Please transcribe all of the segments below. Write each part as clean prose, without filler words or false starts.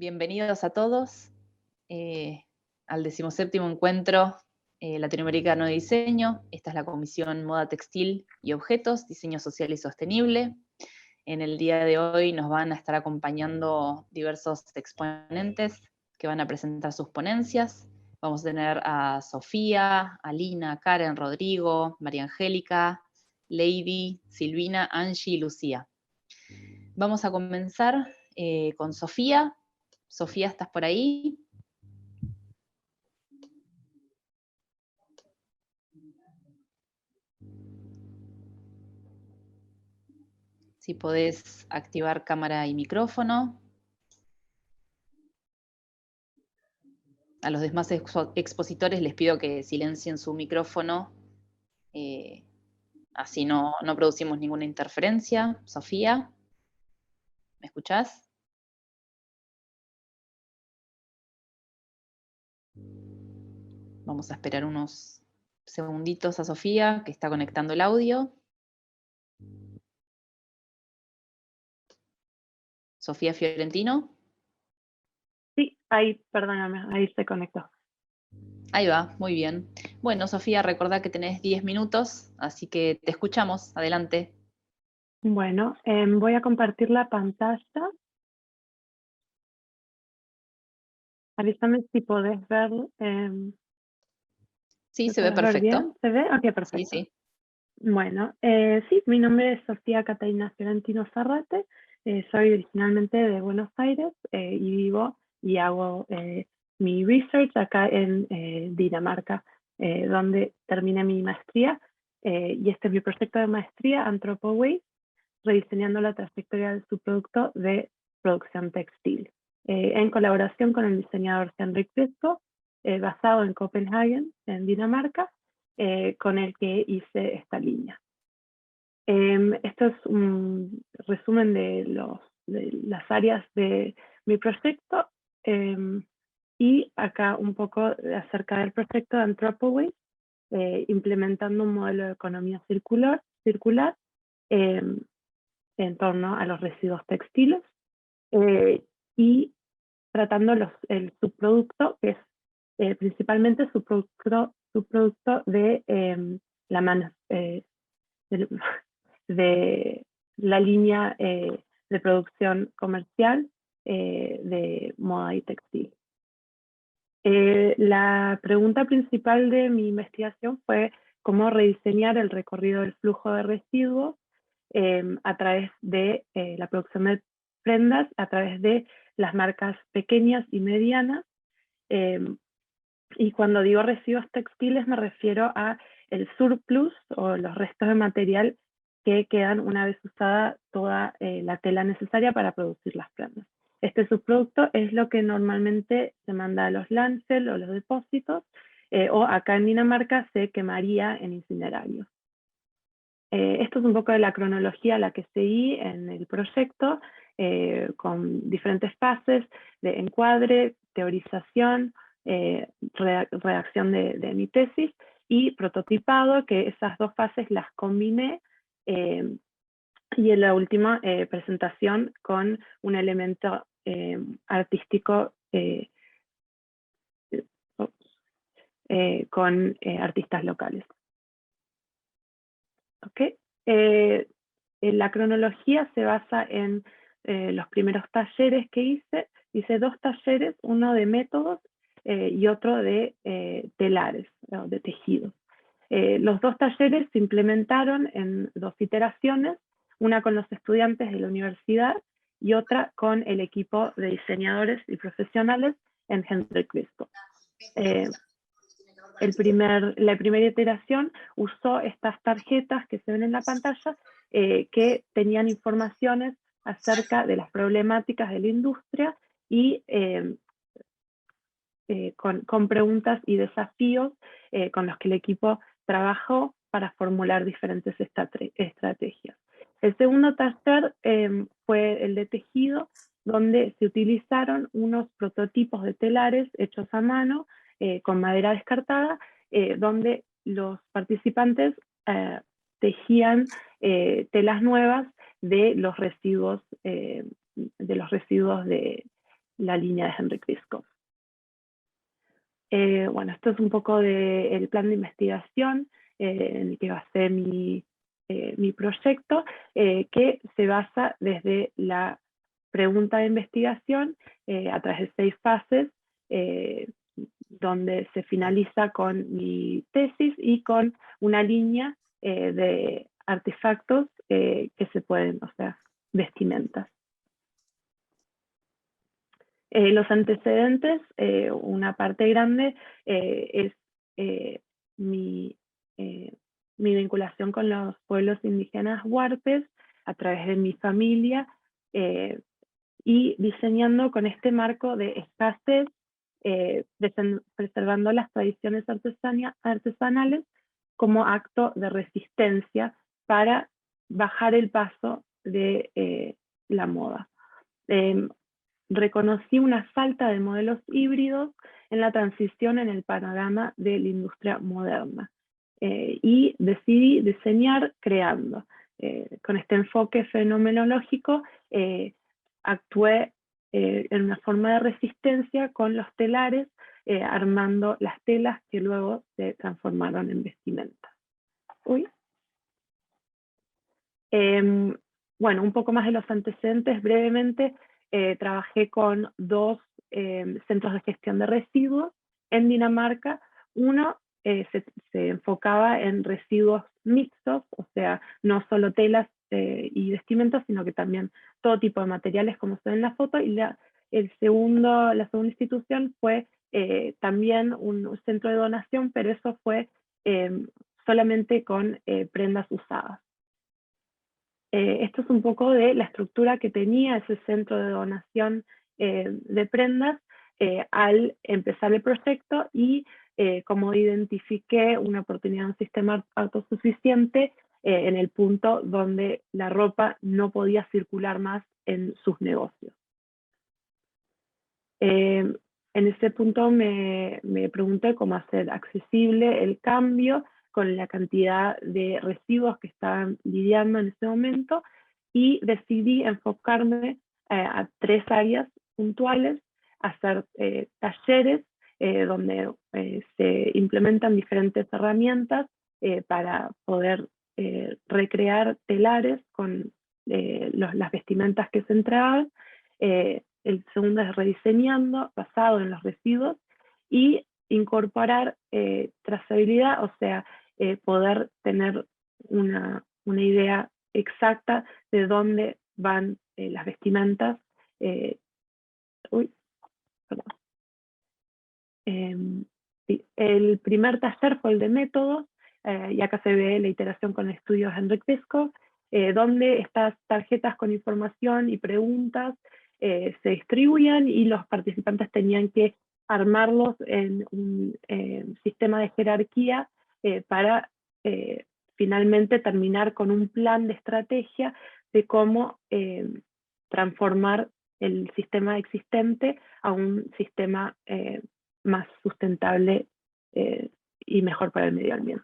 Bienvenidos a todos al 17º Encuentro Latinoamericano de Diseño. Esta es la Comisión Moda Textil y Objetos, Diseño Social y Sostenible. En el día de hoy nos van a estar acompañando diversos exponentes que van a presentar sus ponencias. Vamos a tener a Sofía, Alina, Karen, Rodrigo, María Angélica, Lady, Silvina, Angie y Lucía. Vamos a comenzar con Sofía. Sofía, ¿estás por ahí? Si podés activar cámara y micrófono. A los demás expositores les pido que silencien su micrófono, así no producimos ninguna interferencia. Sofía, ¿me escuchás? Vamos a esperar unos segunditos a Sofía, que está conectando el audio. Sofía Fiorentino. Sí, ahí, perdóname, ahí se conectó. Ahí va, muy bien. Bueno, Sofía, recordá que tenés 10 minutos, así que te escuchamos. Adelante. Bueno, voy a compartir la pantalla. Avísame si podés ver. Sí, ¿Me se ve podés ver perfecto. bien? ¿Se ve? Ok, perfecto. Sí, sí. Bueno, sí, mi nombre es Sofía Catalina Fiorentino Zarrate. Soy originalmente de Buenos Aires y vivo y hago mi research acá en Dinamarca, donde terminé mi maestría. Y este es mi proyecto de maestría, AnthropoWaste, rediseñando la trayectoria del subproducto de producción textil, en colaboración con el diseñador Henrik Vesco, basado en Copenhagen, en Dinamarca, con el que hice esta línea. Esto es un resumen de las áreas de mi proyecto, y acá un poco acerca del proyecto de AnthropoWaste, implementando un modelo de economía circular en torno a los residuos textiles, y tratando el subproducto, que es principalmente subproducto de, de la línea de producción comercial de moda y textil. La pregunta principal de mi investigación fue cómo rediseñar el recorrido del flujo de residuos a través de la producción de prendas, a través de las marcas pequeñas y medianas. Y cuando digo residuos textiles me refiero a el surplus o los restos de material que quedan una vez usada toda la tela necesaria para producir las prendas. Este subproducto es lo que normalmente se manda a los landfill o los depósitos, o acá en Dinamarca se quemaría en incinerarios. Esto es un poco de la cronología a la que seguí en el proyecto, con diferentes fases de encuadre, teorización, redacción de mi tesis y prototipado, que esas dos fases las combiné, y en la última presentación con un elemento artístico con artistas locales. ¿Okay? La cronología se basa en los primeros talleres que hice. Hice 2 talleres, uno de métodos y otro de telares, de tejidos. Los 2 talleres se implementaron en 2 iteraciones, una con los estudiantes de la universidad y otra con el equipo de diseñadores y profesionales en Henrik Vesco. La primera iteración usó estas tarjetas que se ven en la pantalla, que tenían informaciones acerca de las problemáticas de la industria y con preguntas y desafíos con los que el equipo trabajó para formular diferentes estrategias. El segundo taller fue el de tejido, donde se utilizaron unos prototipos de telares hechos a mano, con madera descartada, donde los participantes tejían telas nuevas de los residuos la línea de Henrik Vyskov. Bueno, esto es un poco del plan de investigación en el que basé mi proyecto, que se basa desde la pregunta de investigación a través de 6 fases, donde se finaliza con mi tesis y con una línea de artefactos que se pueden, o sea, vestimentas. Los antecedentes, una parte grande es mi vinculación con los pueblos indígenas huarpes a través de mi familia y diseñando con este marco de escasez, preservando las tradiciones artesanales como acto de resistencia para bajar el paso de la moda. Reconocí una falta de modelos híbridos en la transición en el panorama de la industria moderna y decidí diseñar creando. Con este enfoque fenomenológico actué en una forma de resistencia con los telares, armando las telas que luego se transformaron en vestimentas. Bueno, un poco más de los antecedentes brevemente. Trabajé con 2 centros de gestión de residuos en Dinamarca. Uno se enfocaba en residuos mixtos, o sea, no solo telas y vestimentas, sino que también todo tipo de materiales, como se ve en la foto. Y la segunda institución fue también un centro de donación, pero eso fue solamente con prendas usadas. Esto es un poco de la estructura que tenía ese centro de donación de prendas al empezar el proyecto y como identifiqué una oportunidad de un sistema autosuficiente en el punto donde la ropa no podía circular más en sus negocios. En ese punto me pregunté cómo hacer accesible el cambio con la cantidad de residuos que estaban lidiando en ese momento y decidí enfocarme a 3 áreas puntuales, hacer talleres donde se implementan diferentes herramientas para poder recrear telares con las vestimentas que se entregaban. El segundo es rediseñando, basado en los residuos, y incorporar trazabilidad, o sea, poder tener una idea exacta de dónde van las vestimentas. Sí, el primer taller fue el de métodos, y acá se ve la iteración con el estudio Henrik Vyskov, donde estas tarjetas con información y preguntas se distribuían y los participantes tenían que armarlos en un sistema de jerarquía para finalmente terminar con un plan de estrategia de cómo transformar el sistema existente a un sistema más sustentable y mejor para el medio ambiente.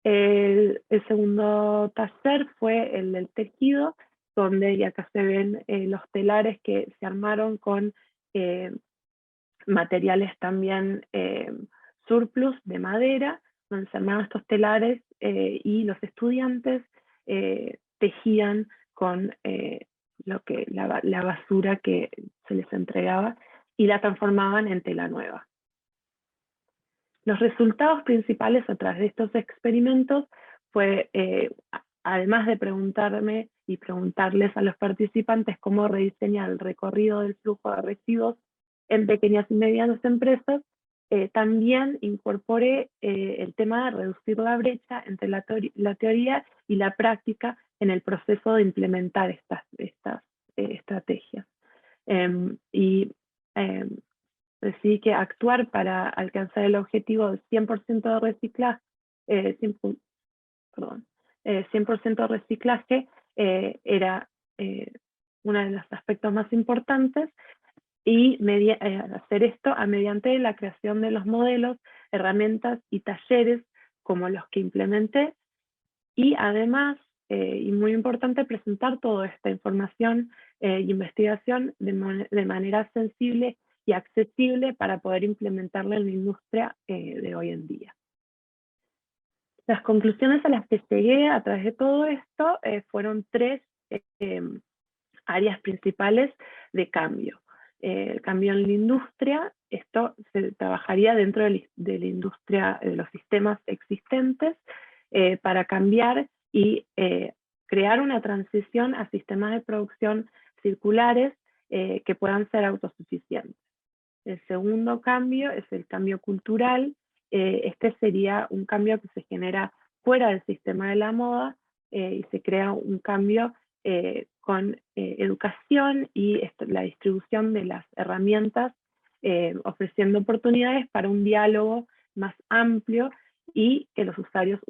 El segundo taller fue el del tejido, donde ya acá se ven los telares que se armaron con materiales también surplus de madera, donde se armaron estos telares y los estudiantes tejían con la basura que se les entregaba y la transformaban en tela nueva. Los resultados principales a través de estos experimentos fue, además de preguntarme y preguntarles a los participantes cómo rediseñar el recorrido del flujo de residuos en pequeñas y medianas empresas, también incorporé el tema de reducir la brecha entre la teoría y la práctica en el proceso de implementar estas estrategias. Decidí que actuar para alcanzar el objetivo del 100% de reciclaje, 100% de reciclaje era uno de los aspectos más importantes, y hacer esto mediante la creación de los modelos, herramientas y talleres como los que implementé, y además, y muy importante, presentar toda esta información y investigación de manera sensible y accesible para poder implementarla en la industria de hoy en día. Las conclusiones a las que llegué a través de todo esto fueron tres áreas principales de cambio. El cambio en la industria, esto se trabajaría dentro de la industria de los sistemas existentes para cambiar y crear una transición a sistemas de producción circulares que puedan ser autosuficientes. El segundo cambio es el cambio cultural. Este sería un cambio que se genera fuera del sistema de la moda y se crea un cambio con educación y la distribución de las herramientas, ofreciendo oportunidades para un diálogo más amplio y que los usuarios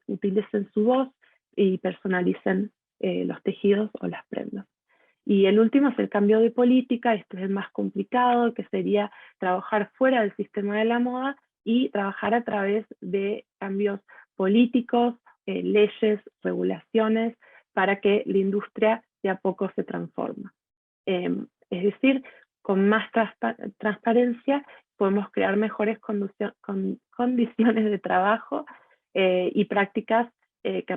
utilicen su voz y personalicen los tejidos o las prendas. Y el último es el cambio de política, este es el más complicado, que sería trabajar fuera del sistema de la moda y trabajar a través de cambios políticos, leyes, regulaciones, para que la industria de a poco se transforme. Es decir, con más transparencia podemos crear mejores condiciones de trabajo y prácticas que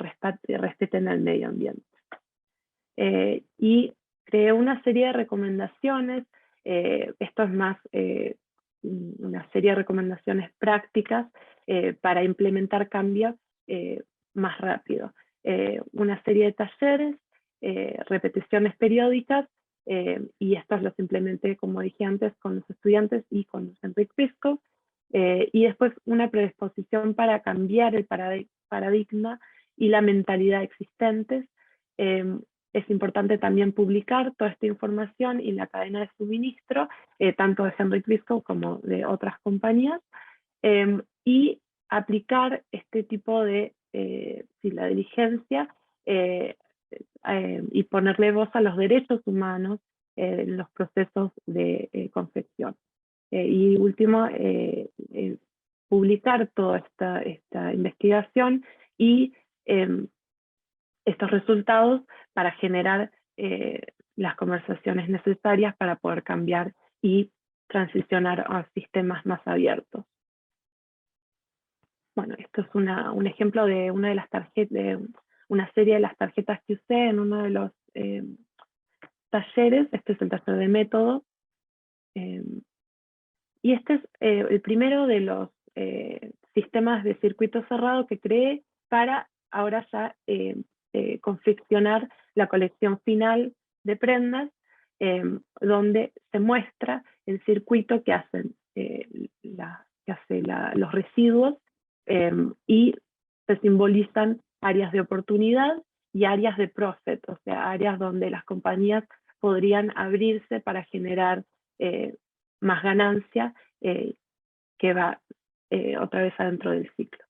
respeten el medio ambiente. Y creé una serie de recomendaciones, esto es más una serie de recomendaciones prácticas para implementar cambios más rápido. Una serie de talleres, repeticiones periódicas, y estos los implementé, como dije antes, con los estudiantes y con Henrik Pisco, y después una predisposición para cambiar el paradigma y la mentalidad existentes. Es importante también publicar toda esta información en la cadena de suministro, tanto de Henrik Pisco como de otras compañías, y aplicar este tipo de la diligencia y ponerle voz a los derechos humanos en los procesos de confección. Y último, publicar toda esta investigación y estos resultados para generar las conversaciones necesarias para poder cambiar y transicionar a sistemas más abiertos. Bueno, esto es un ejemplo de una de las tarjetas, una serie de las tarjetas que usé en uno de los talleres. Este es el taller de método. Y este es el primero de los sistemas de circuito cerrado que creé para ahora ya confeccionar la colección final de prendas, donde se muestra el circuito que hacen los residuos y se simbolizan áreas de oportunidad y áreas de profit, o sea, áreas donde las compañías podrían abrirse para generar más ganancia que va otra vez adentro del ciclo.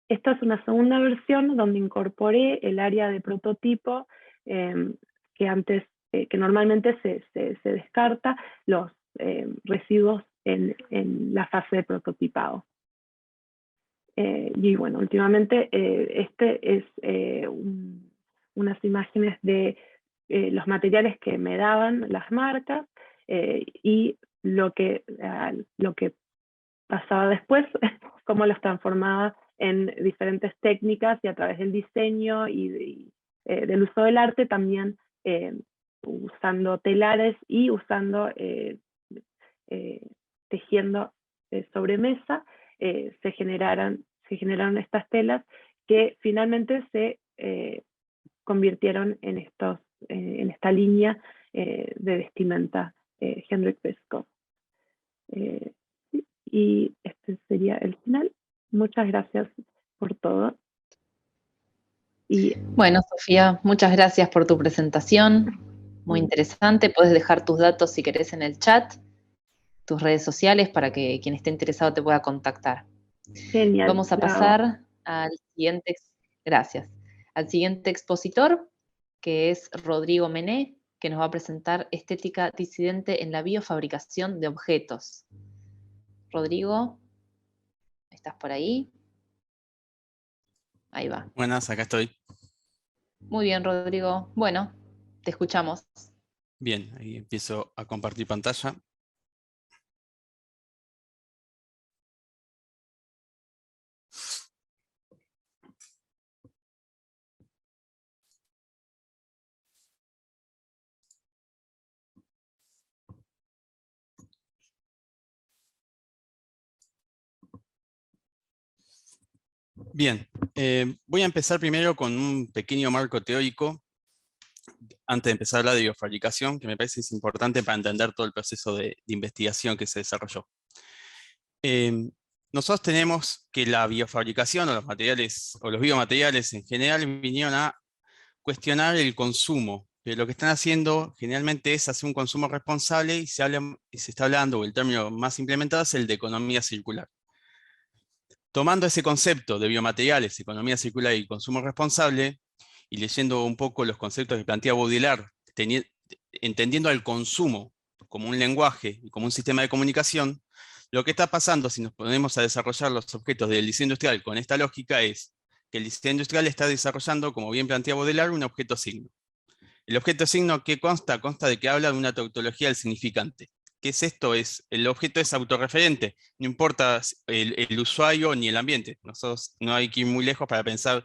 Esta es una segunda versión donde incorporé el área de prototipo que normalmente se descarta los residuos en la fase de prototipado. Y bueno, últimamente este es unas imágenes de los materiales que me daban las marcas y lo que pasaba después, cómo los transformaba en diferentes técnicas y a través del diseño y del uso del arte también usando telares y usando tejiendo sobre mesa, se generaron estas telas que finalmente se convirtieron en esta línea de vestimenta Henrik Pisco. Y este sería el final. Muchas gracias por todo. Bueno, Sofía, muchas gracias por tu presentación. Muy interesante. Puedes dejar tus datos si querés en el chat, tus redes sociales, para que quien esté interesado te pueda contactar. Genial. Vamos a pasar al siguiente, gracias, al siguiente expositor, que es Rodrigo Mené, que nos va a presentar estética disidente en la biofabricación de objetos. Rodrigo, ¿estás por ahí? Ahí va. Buenas, acá estoy. Muy bien, Rodrigo. Bueno, te escuchamos. Bien, ahí empiezo a compartir pantalla. Bien, voy a empezar primero con un pequeño marco teórico antes de empezar a hablar de biofabricación, que me parece es importante para entender todo el proceso de investigación que se desarrolló. Nosotros tenemos que la biofabricación o los materiales o los biomateriales en general vinieron a cuestionar el consumo, pero lo que están haciendo generalmente es hacer un consumo responsable y se está hablando, o el término más implementado es el de economía circular. Tomando ese concepto de biomateriales, economía circular y consumo responsable, y leyendo un poco los conceptos que plantea Baudrillard, entendiendo al consumo como un lenguaje y como un sistema de comunicación, lo que está pasando si nos ponemos a desarrollar los objetos del diseño industrial con esta lógica es que el diseño industrial está desarrollando, como bien plantea Baudrillard, un objeto signo. El objeto signo, ¿qué consta? Consta de que habla de una tautología del significante. ¿Qué es esto? El objeto es autorreferente, no importa el usuario ni el ambiente. Nosotros no hay que ir muy lejos para pensar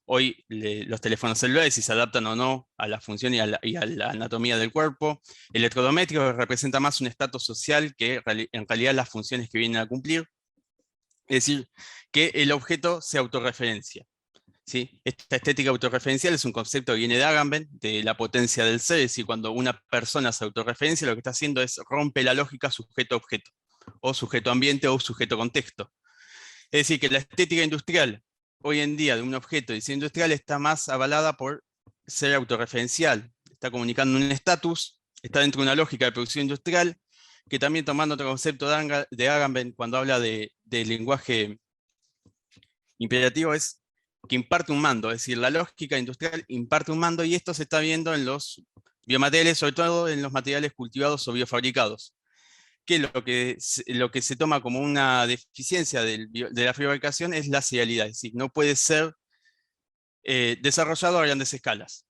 hoy los teléfonos celulares, si se adaptan o no a la función y a la anatomía del cuerpo. El electrodoméstico representa más un estatus social que en realidad las funciones que vienen a cumplir. Es decir, que el objeto se autorreferencia. ¿Sí? Esta estética autorreferencial es un concepto que viene de Agamben, de la potencia del ser, es decir, cuando una persona se autorreferencia, lo que está haciendo es rompe la lógica sujeto-objeto, o sujeto-ambiente o sujeto-contexto. Es decir, que la estética industrial, hoy en día, de un objeto de diseño industrial, está más avalada por ser autorreferencial, está comunicando un estatus, está dentro de una lógica de producción industrial, que también tomando otro concepto de Agamben, cuando habla del lenguaje imperativo, es que imparte un mando, es decir, la lógica industrial imparte un mando y esto se está viendo en los biomateriales, sobre todo en los materiales cultivados o biofabricados, que lo que se toma como una deficiencia de la fabricación es la serialidad, es decir, no puede ser desarrollado a grandes escalas.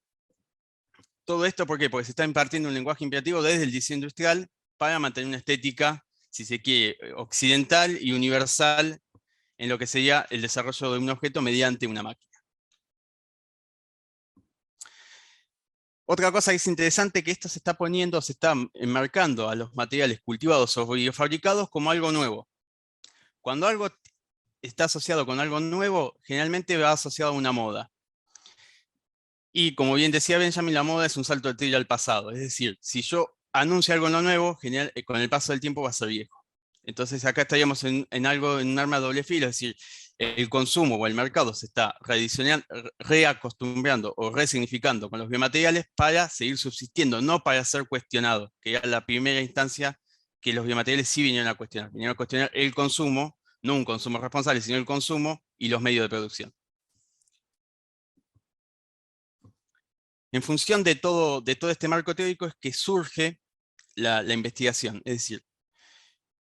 Todo esto, ¿por qué? Porque se está impartiendo un lenguaje imperativo desde el diseño industrial para mantener una estética, si se quiere, occidental y universal en lo que sería el desarrollo de un objeto mediante una máquina. Otra cosa que es interesante es que esto se está enmarcando a los materiales cultivados o biofabricados como algo nuevo. Cuando algo está asociado con algo nuevo, generalmente va asociado a una moda. Y como bien decía Benjamin, la moda es un salto de tiro al pasado. Es decir, si yo anuncio algo nuevo, con el paso del tiempo va a ser viejo. Entonces acá estaríamos en un arma de doble filo, es decir, el consumo o el mercado se está reacostumbrando o resignificando con los biomateriales para seguir subsistiendo, no para ser cuestionado, que era la primera instancia que los biomateriales sí vinieron a cuestionar el consumo, no un consumo responsable, sino el consumo y los medios de producción. En función de todo este marco teórico es que surge la investigación, es decir,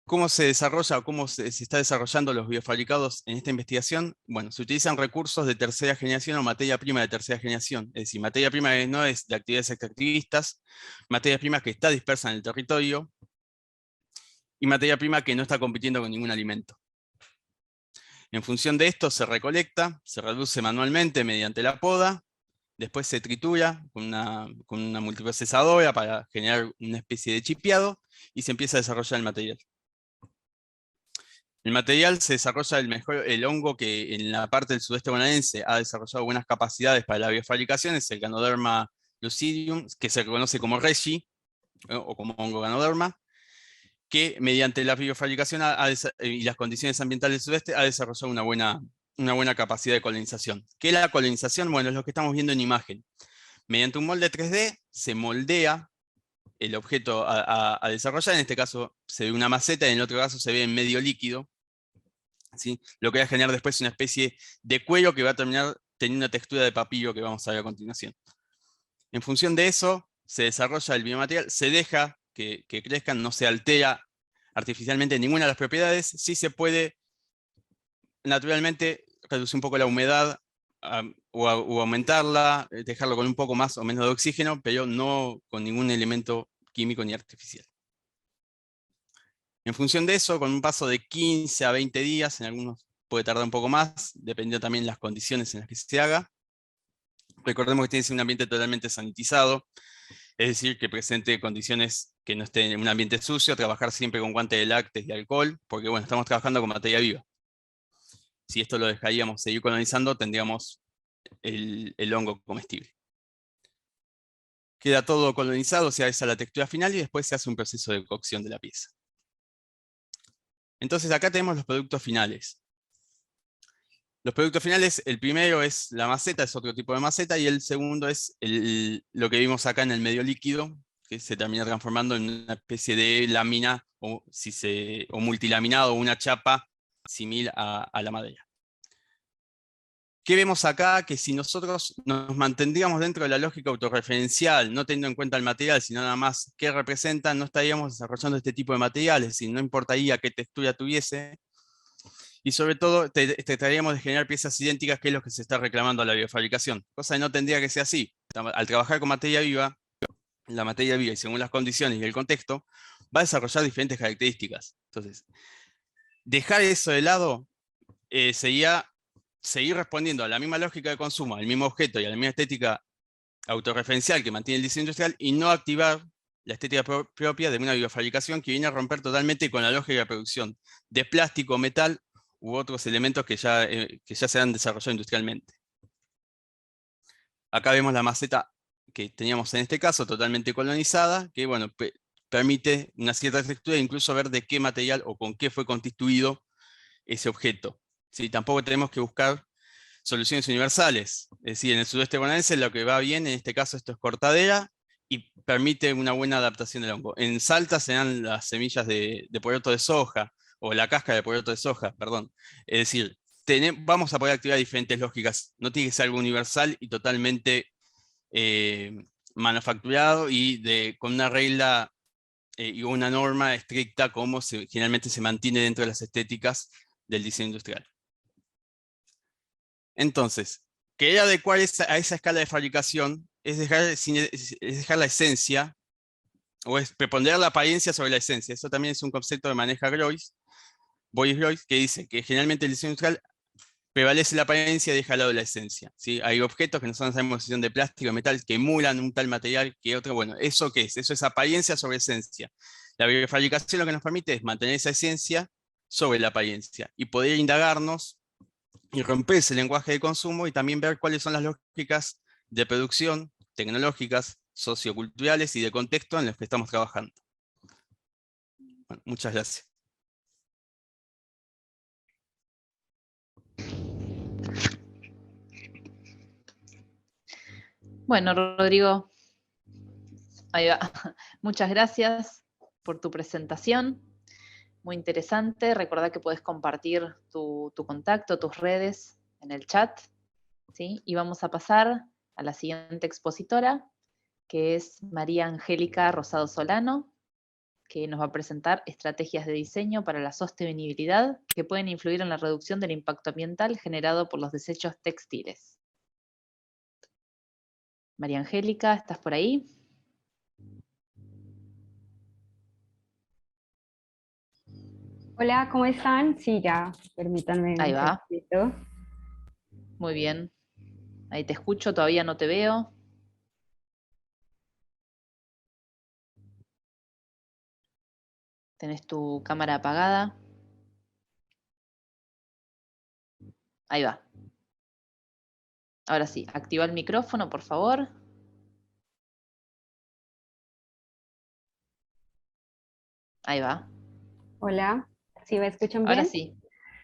¿cómo se desarrolla o cómo se está desarrollando los biofabricados en esta investigación? Bueno, se utilizan recursos de tercera generación o materia prima de tercera generación, es decir, materia prima que no es de actividades extractivistas, materia prima que está dispersa en el territorio y materia prima que no está compitiendo con ningún alimento. En función de esto se recolecta, se reduce manualmente mediante la poda, después se tritura con una multiprocesadora para generar una especie de chipeado y se empieza a desarrollar el material. El material se desarrolla el hongo que en la parte del sudeste bonaerense ha desarrollado buenas capacidades para la biofabricación, es el Ganoderma lucidium, que se conoce como Reggie, o como hongo Ganoderma, que mediante la biofabricación y las condiciones ambientales del sudeste ha desarrollado una buena capacidad de colonización. ¿Qué es la colonización? Bueno, es lo que estamos viendo en imagen. Mediante un molde 3D se moldea el objeto a desarrollar, en este caso se ve una maceta, en el otro caso se ve en medio líquido, ¿sí? Lo que va a generar después una especie de cuello que va a terminar teniendo una textura de papiro que vamos a ver a continuación. En función de eso, se desarrolla el biomaterial, se deja que crezcan, no se altera artificialmente ninguna de las propiedades, sí se puede naturalmente reducir un poco la humedad o aumentarla, dejarlo con un poco más o menos de oxígeno, pero no con ningún elemento químico ni artificial. En función de eso, con un paso de 15 a 20 días, en algunos puede tardar un poco más, dependiendo también de las condiciones en las que se haga. Recordemos que tiene que ser un ambiente totalmente sanitizado, es decir, que presente condiciones que no estén en un ambiente sucio, trabajar siempre con guantes de lácteos y alcohol, porque bueno, estamos trabajando con materia viva. Si esto lo dejaríamos seguir colonizando, tendríamos el hongo comestible. Queda todo colonizado, se hace la textura final y después se hace un proceso de cocción de la pieza. Entonces acá tenemos los productos finales. Los productos finales, el primero es la maceta, es otro tipo de maceta, y el segundo es lo que vimos acá en el medio líquido, que se termina transformando en una especie de lámina o multilaminado o una chapa similar a la madera. ¿Qué vemos acá? Que si nosotros nos mantendríamos dentro de la lógica autorreferencial, no teniendo en cuenta el material, sino nada más qué representa, no estaríamos desarrollando este tipo de materiales, si no importaría qué textura tuviese. Y sobre todo, trataríamos de generar piezas idénticas, que es lo que se está reclamando a la biofabricación. Cosa que no tendría que ser así. Al trabajar con materia viva, la materia viva, y según las condiciones y el contexto, va a desarrollar diferentes características. Entonces, dejar eso de lado sería seguir respondiendo a la misma lógica de consumo, al mismo objeto y a la misma estética autorreferencial que mantiene el diseño industrial, y no activar la estética propia de una biofabricación que viene a romper totalmente con la lógica de producción de plástico, metal u otros elementos que ya se han desarrollado industrialmente. Acá vemos la maceta que teníamos en este caso, totalmente colonizada, que bueno, permite una cierta textura e incluso ver de qué material o con qué fue constituido ese objeto. ¿Sí? Tampoco tenemos que buscar soluciones universales. Es decir, en el sudeste bonaerense lo que va bien, en este caso esto es cortadera, y permite una buena adaptación del hongo. En Salta se dan las semillas de poroto de soja, o la cáscara de poroto de soja, perdón. Es decir, vamos a poder activar diferentes lógicas. No tiene que ser algo universal y totalmente manufacturado y con una regla y una norma estricta como generalmente se mantiene dentro de las estéticas del diseño industrial. Entonces, querer adecuar a esa escala de fabricación es dejar la esencia, o es preponderar la apariencia sobre la esencia. Eso también es un concepto que maneja Boyce, que dice que generalmente el diseño industrial prevalece la apariencia y deja al lado la esencia. ¿Sí? Hay objetos que nosotros sabemos si son de plástico o metal que emulan un tal material que otro. Bueno, ¿eso qué es? Eso es apariencia sobre esencia. La biofabricación lo que nos permite es mantener esa esencia sobre la apariencia y poder indagarnos y romper ese lenguaje de consumo y también ver cuáles son las lógicas de producción, tecnológicas, socioculturales y de contexto en los que estamos trabajando. Bueno, muchas gracias. Bueno, Rodrigo, ahí va. Muchas gracias por tu presentación. Muy interesante. Recordá que puedes compartir tu contacto, tus redes en el chat, ¿sí? Y vamos a pasar a la siguiente expositora, que es María Angélica Rosado Solano, que nos va a presentar estrategias de diseño para la sostenibilidad que pueden influir en la reducción del impacto ambiental generado por los desechos textiles. María Angélica, ¿estás por ahí? Hola, ¿cómo están? Sí, ya, permítanme Ahí un va. segundito. Muy bien. Ahí te escucho, todavía no te veo. Tenés tu cámara apagada. Ahí va. Ahora sí, activa el micrófono, por favor. Ahí va. Hola, ¿sí me escuchan Ahora bien? sí.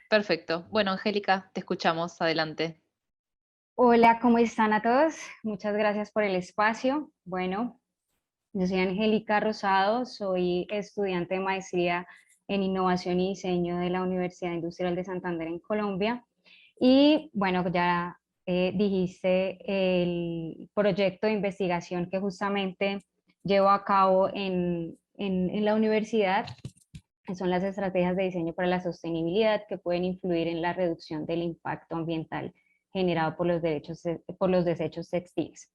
Perfecto. Bueno, Angélica, te escuchamos. Adelante. Hola, ¿cómo están a todos? Muchas gracias por el espacio. Bueno, yo soy Angélica Rosado, soy estudiante de maestría en innovación y diseño de la Universidad Industrial de Santander en Colombia. Y bueno, ya dijiste el proyecto de investigación que justamente llevo a cabo en la universidad, que son las estrategias de diseño para la sostenibilidad que pueden influir en la reducción del impacto ambiental generado por los desechos textiles.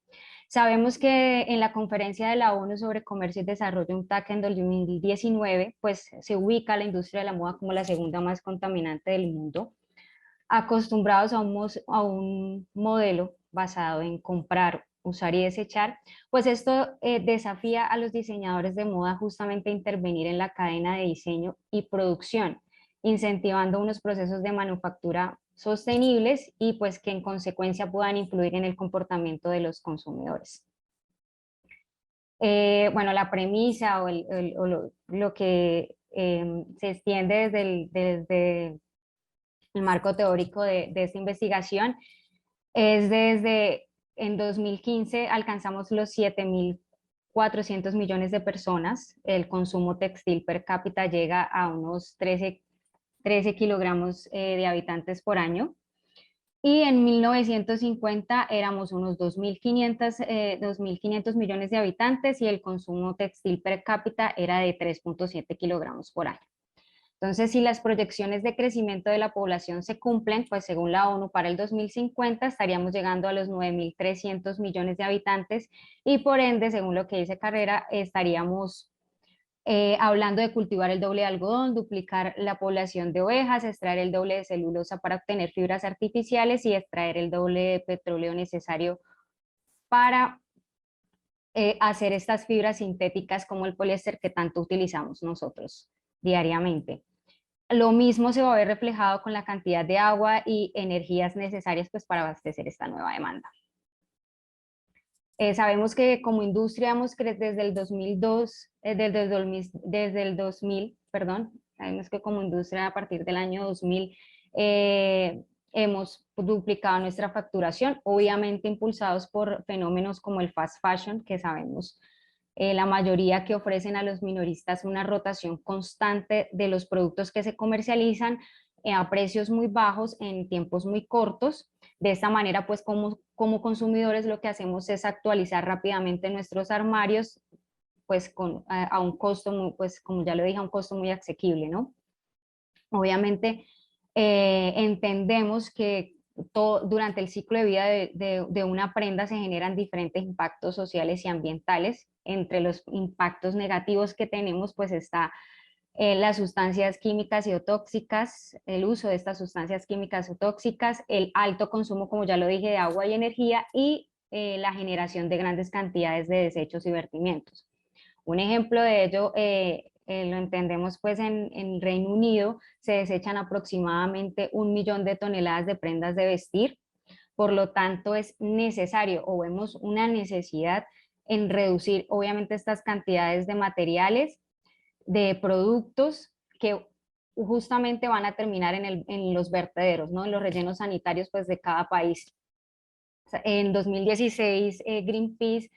Sabemos que en la conferencia de la ONU sobre comercio y desarrollo UNCTAD en 2019, pues se ubica la industria de la moda como la segunda más contaminante del mundo, acostumbrados a un modelo basado en comprar, usar y desechar, pues esto desafía a los diseñadores de moda justamente a intervenir en la cadena de diseño y producción, incentivando unos procesos de manufactura sostenibles y pues que en consecuencia puedan influir en el comportamiento de los consumidores. Bueno, la premisa o lo que se extiende desde el marco teórico de esta investigación es desde en 2015 alcanzamos los 7.400 millones de personas, el consumo textil per cápita llega a unos 13 kilogramos de habitantes por año, y en 1950 éramos unos 2.500 millones de habitantes y el consumo textil per cápita era de 3.7 kilogramos por año. Entonces, si las proyecciones de crecimiento de la población se cumplen, pues según la ONU para el 2050 estaríamos llegando a los 9.300 millones de habitantes y por ende, según lo que dice Carrera, estaríamos hablando de cultivar el doble de algodón, duplicar la población de ovejas, extraer el doble de celulosa para obtener fibras artificiales y extraer el doble de petróleo necesario para hacer estas fibras sintéticas como el poliéster que tanto utilizamos nosotros diariamente. Lo mismo se va a ver reflejado con la cantidad de agua y energías necesarias pues, para abastecer esta nueva demanda. Sabemos que como industria hemos crecido desde el 2000, perdón, sabemos que como industria a partir del año 2000 hemos duplicado nuestra facturación, obviamente impulsados por fenómenos como el fast fashion, que sabemos la mayoría que ofrecen a los minoristas una rotación constante de los productos que se comercializan a precios muy bajos en tiempos muy cortos. De esta manera, pues como consumidores lo que hacemos es actualizar rápidamente nuestros armarios, pues a un costo, muy, pues como ya lo dije, a un costo muy asequible, ¿no? Obviamente entendemos que durante el ciclo de vida de una prenda se generan diferentes impactos sociales y ambientales. Entre los impactos negativos que tenemos, pues está las sustancias químicas y o tóxicas, el uso de estas sustancias químicas o tóxicas, el alto consumo, como ya lo dije, de agua y energía y la generación de grandes cantidades de desechos y vertimientos. Un ejemplo de ello lo entendemos pues en Reino Unido, se desechan aproximadamente 1 millón de toneladas de prendas de vestir, por lo tanto es necesario o vemos una necesidad en reducir obviamente estas cantidades de materiales, de productos que justamente van a terminar en los vertederos, ¿no? En los rellenos sanitarios pues de cada país. En 2016 Greenpeace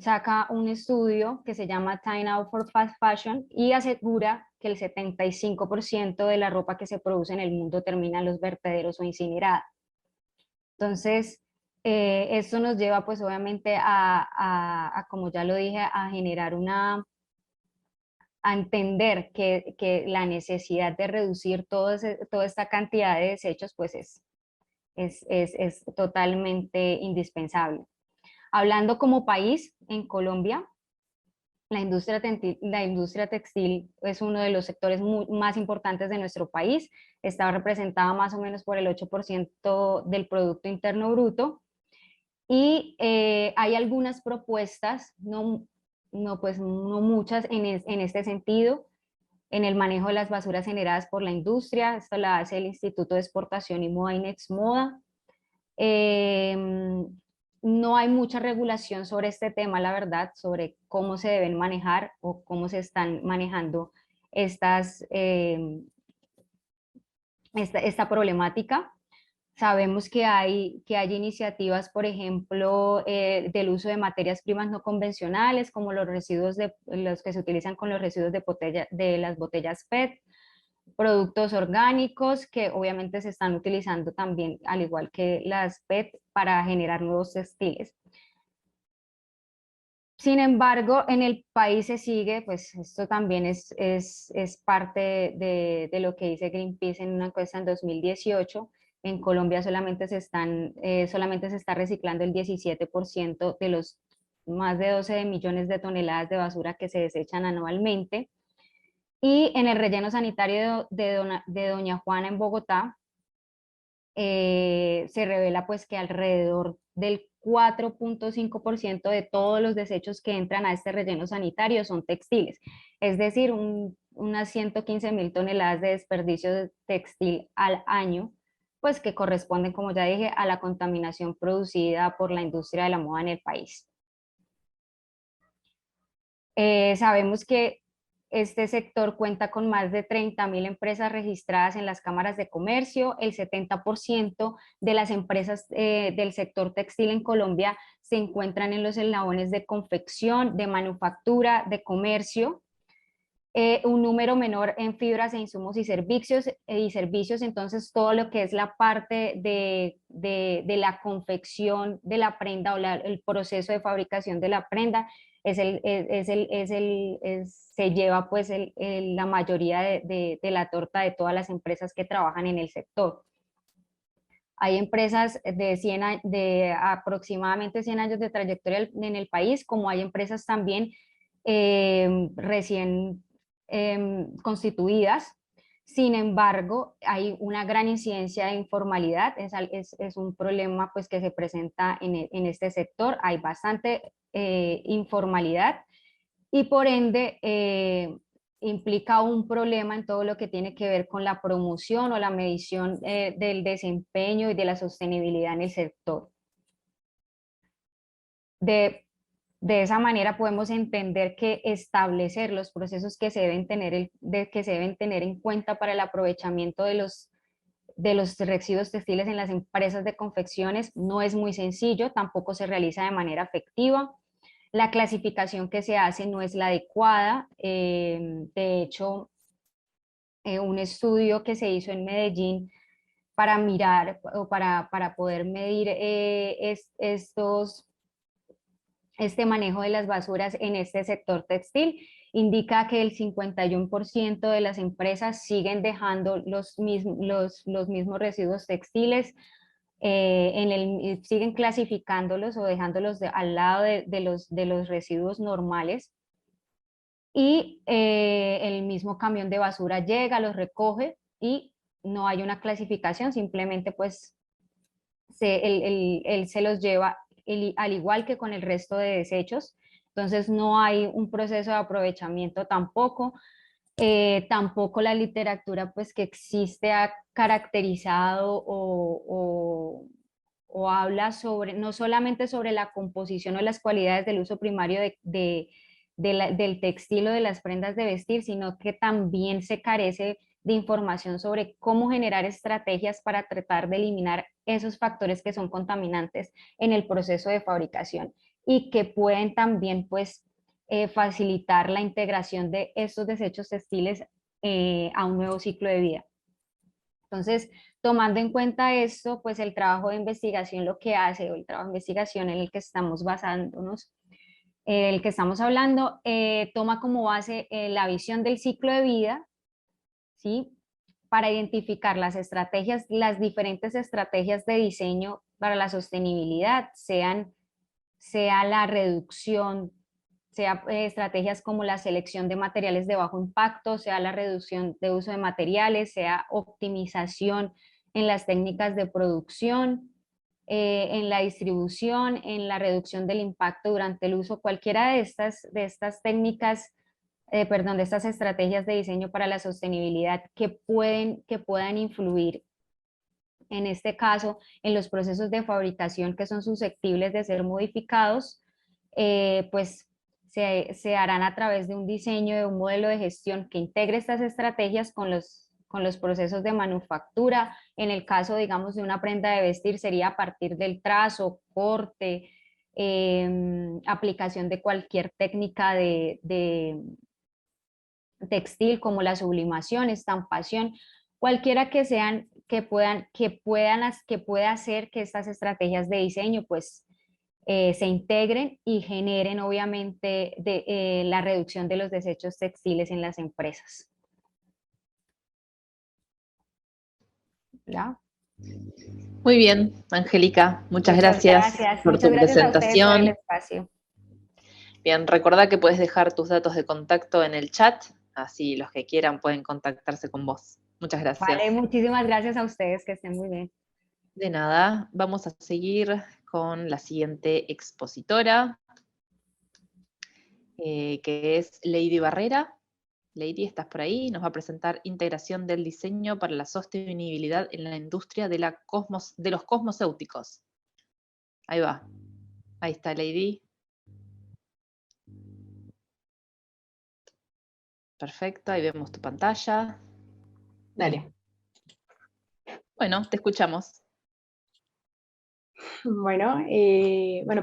saca un estudio que se llama Time Out for Fast Fashion y asegura que el 75% de la ropa que se produce en el mundo termina en los vertederos o incinerada. Entonces, esto nos lleva pues obviamente como ya lo dije, a generar a entender que la necesidad de reducir toda esta cantidad de desechos pues es totalmente indispensable. Hablando como país, en Colombia, la industria textil es uno de los sectores más importantes de nuestro país. Está representada más o menos por el 8% del Producto Interno Bruto. Y hay algunas propuestas, no muchas en este sentido, en el manejo de las basuras generadas por la industria. Esto la hace el Instituto de Exportación y Moda, INEXMODA. No hay mucha regulación sobre este tema, la verdad, sobre cómo se deben manejar o cómo se están manejando esta problemática. Sabemos que hay iniciativas, por ejemplo, del uso de materias primas no convencionales, como los que se utilizan con los residuos de las botellas PET, productos orgánicos que obviamente se están utilizando también, al igual que las PET, para generar nuevos textiles. Sin embargo, en el país se sigue, pues esto también es parte de lo que dice Greenpeace en una encuesta en 2018, En Colombia solamente se está reciclando el 17% de los más de 12 millones de toneladas de basura que se desechan anualmente. Y en el relleno sanitario de Doña Juana en Bogotá, se revela pues que alrededor del 4.5% de todos los desechos que entran a este relleno sanitario son textiles, es decir, unas 115.000 toneladas de desperdicio de textil al año, pues que corresponden, como ya dije, a la contaminación producida por la industria de la moda en el país. Sabemos que este sector cuenta con más de 30.000 empresas registradas en las cámaras de comercio. El 70% de las empresas del sector textil en Colombia se encuentran en los eslabones de confección, de manufactura, de comercio. Un número menor en fibras e insumos y servicios, entonces todo lo que es la parte de la confección de la prenda o el proceso de fabricación de la prenda se lleva pues la mayoría de la torta de todas las empresas que trabajan en el sector. Hay empresas de aproximadamente 100 años de trayectoria en el país, como hay empresas también recién constituidas. Sin embargo, hay una gran incidencia de informalidad, es un problema pues, que se presenta en este sector, hay bastante informalidad y por ende implica un problema en todo lo que tiene que ver con la promoción o la medición del desempeño y de la sostenibilidad en el sector. De esa manera podemos entender que establecer los procesos que se deben tener en cuenta para el aprovechamiento de los residuos textiles en las empresas de confecciones no es muy sencillo, tampoco se realiza de manera efectiva. La clasificación que se hace no es la adecuada. De hecho, un estudio que se hizo en Medellín para mirar o para poder medir este manejo de las basuras en este sector textil, indica que el 51% de las empresas siguen dejando los mismos residuos textiles, siguen clasificándolos o dejándolos al lado de los residuos normales, y el mismo camión de basura llega, los recoge y no hay una clasificación, simplemente pues él se los lleva al igual que con el resto de desechos. Entonces no hay un proceso de aprovechamiento tampoco. Tampoco la literatura pues que existe ha caracterizado o habla sobre, no solamente sobre la composición o las cualidades del uso primario del textil o de las prendas de vestir, sino que también se carece de información sobre cómo generar estrategias para tratar de eliminar esos factores que son contaminantes en el proceso de fabricación y que pueden también pues facilitar la integración de estos desechos textiles a un nuevo ciclo de vida. Entonces, tomando en cuenta esto, pues el trabajo de investigación lo que hace, o el trabajo de investigación en el que estamos basándonos, el que estamos hablando, toma como base la visión del ciclo de vida, ¿sí? Para identificar las estrategias, las diferentes estrategias de diseño para la sostenibilidad, sea la reducción, sea estrategias como la selección de materiales de bajo impacto, sea la reducción de uso de materiales, sea optimización en las técnicas de producción, en la distribución, en la reducción del impacto durante el uso, cualquiera de estas técnicas, de estas estrategias de diseño para la sostenibilidad que puedan influir, en este caso, en los procesos de fabricación que son susceptibles de ser modificados, pues se harán a través de un diseño de un modelo de gestión que integre estas estrategias con los procesos de manufactura. En el caso, digamos, de una prenda de vestir, sería a partir del trazo, corte, aplicación de cualquier técnica de textil como la sublimación, estampación, cualquiera que sean, que pueda hacer que estas estrategias de diseño pues se integren y generen obviamente la reducción de los desechos textiles en las empresas. ¿Ya? Muy bien, Angélica, muchas gracias por tu Muchas gracias a ustedes por el presentación. espacio. Bien, recordá que puedes dejar tus datos de contacto en el chat, así los que quieran pueden contactarse con vos. Muchas gracias. Vale, muchísimas gracias a ustedes, que estén muy bien. De nada, vamos a seguir con la siguiente expositora, que es Lady Barrera. Lady, ¿estás por ahí? Nos va a presentar integración del diseño para la sostenibilidad en la industria de los cosmocéuticos. Ahí va. Ahí está, Lady. Perfecto, ahí vemos tu pantalla. Dale. Bueno, te escuchamos. Bueno,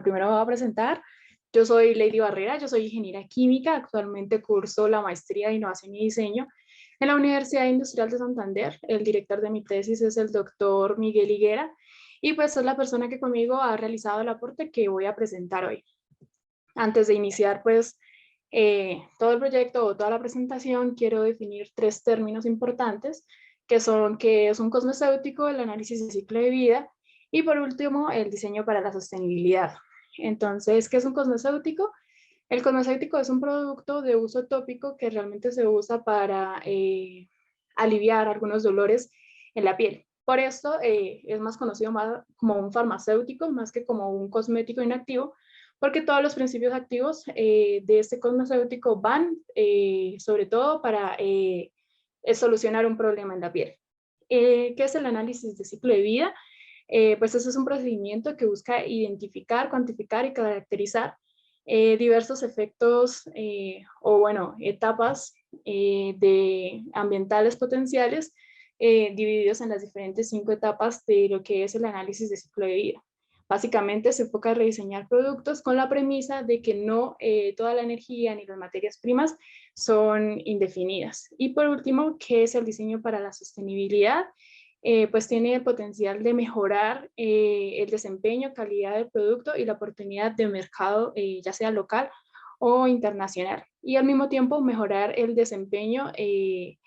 primero me voy a presentar. Yo soy Lady Barrera, yo soy ingeniera química, actualmente curso la maestría de Innovación y Diseño en la Universidad Industrial de Santander. El director de mi tesis es el doctor Miguel Higuera y pues es la persona que conmigo ha realizado el aporte que voy a presentar hoy. Antes de iniciar pues todo el proyecto o toda la presentación, quiero definir 3 términos importantes, que son qué es un cosmecéutico, el análisis de ciclo de vida y por último el diseño para la sostenibilidad. Entonces, ¿qué es un cosmecéutico? El cosmecéutico es un producto de uso tópico que realmente se usa para aliviar algunos dolores en la piel. Por esto es más conocido más como un farmacéutico más que como un cosmético inactivo, porque todos los principios activos de este cosmecéutico van sobre todo para solucionar un problema en la piel. ¿Qué es el análisis de ciclo de vida? Pues ese es un procedimiento que busca identificar, cuantificar y caracterizar diversos efectos o bueno, etapas de ambientales potenciales divididos en las diferentes 5 etapas de lo que es el análisis de ciclo de vida. Básicamente se enfoca a rediseñar productos con la premisa de que no toda la energía ni las materias primas son indefinidas. Y por último, ¿qué es el diseño para la sostenibilidad? Pues tiene el potencial de mejorar el desempeño, calidad del producto y la oportunidad de mercado, ya sea local o internacional. Y al mismo tiempo mejorar el desempeño del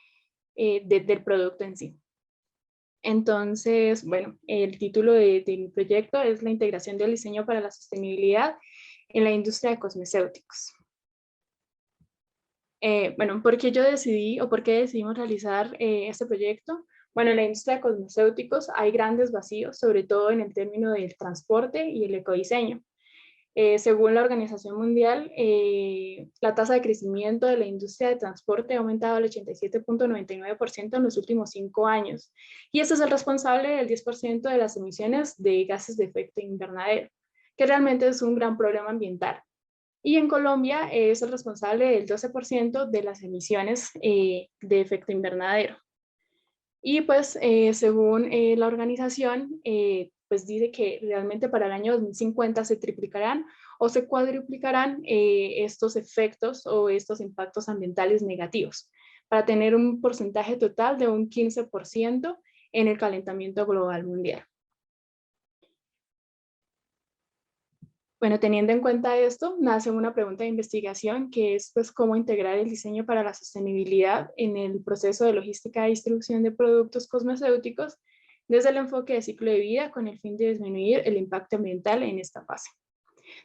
producto en sí. Entonces, bueno, el título de mi proyecto es la integración del diseño para la sostenibilidad en la industria de cosmecéuticos. Bueno, ¿por qué yo decidí o por qué decidimos realizar este proyecto? Bueno, en la industria de cosmecéuticos hay grandes vacíos, sobre todo en el término del transporte y el ecodiseño. Según la Organización Mundial, la tasa de crecimiento de la industria de transporte ha aumentado al 87.99% en los últimos 5 años. Y este es el responsable del 10% de las emisiones de gases de efecto invernadero, que realmente es un gran problema ambiental. Y en Colombia es el responsable del 12% de las emisiones de efecto invernadero. Y pues según la organización, pues dice que realmente para el año 2050 se triplicarán o se cuadruplicarán estos efectos o estos impactos ambientales negativos para tener un porcentaje total de un 15% en el calentamiento global mundial. Bueno, teniendo en cuenta esto, nace una pregunta de investigación que es pues cómo integrar el diseño para la sostenibilidad en el proceso de logística y distribución de productos cosmecéuticos desde el enfoque de ciclo de vida con el fin de disminuir el impacto ambiental en esta fase.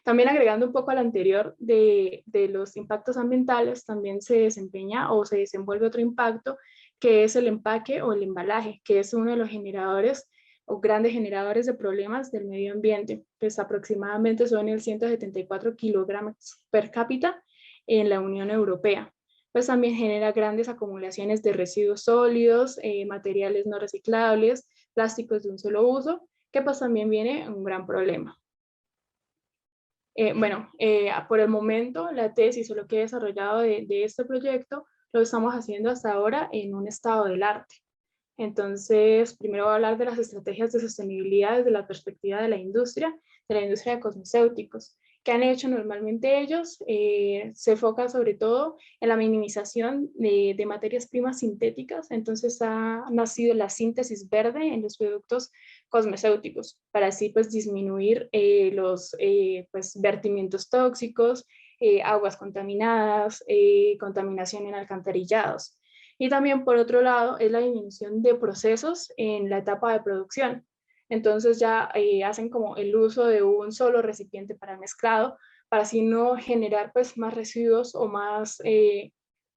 También agregando un poco al anterior de los impactos ambientales, también se desempeña o se desenvuelve otro impacto que es el empaque o el embalaje, que es uno de los generadores o grandes generadores de problemas del medio ambiente, pues aproximadamente son el 174 kilogramos per cápita en la Unión Europea. Pues también genera grandes acumulaciones de residuos sólidos, materiales no reciclables, plásticos de un solo uso, que pues también viene un gran problema. Por el momento la tesis o lo que he desarrollado de este proyecto lo estamos haciendo hasta ahora en un estado del arte. Entonces, primero voy a hablar de las estrategias de sostenibilidad desde la perspectiva de la industria de cosmecéuticos. ¿Qué han hecho normalmente ellos? Se enfoca sobre todo en la minimización de materias primas sintéticas, entonces ha nacido la síntesis verde en los productos cosmecéuticos, para así pues disminuir los pues, vertimientos tóxicos, aguas contaminadas, contaminación en alcantarillados. Y también, por otro lado, es la disminución de procesos en la etapa de producción. Entonces ya hacen como el uso de un solo recipiente para el mezclado, para así no generar pues más residuos o más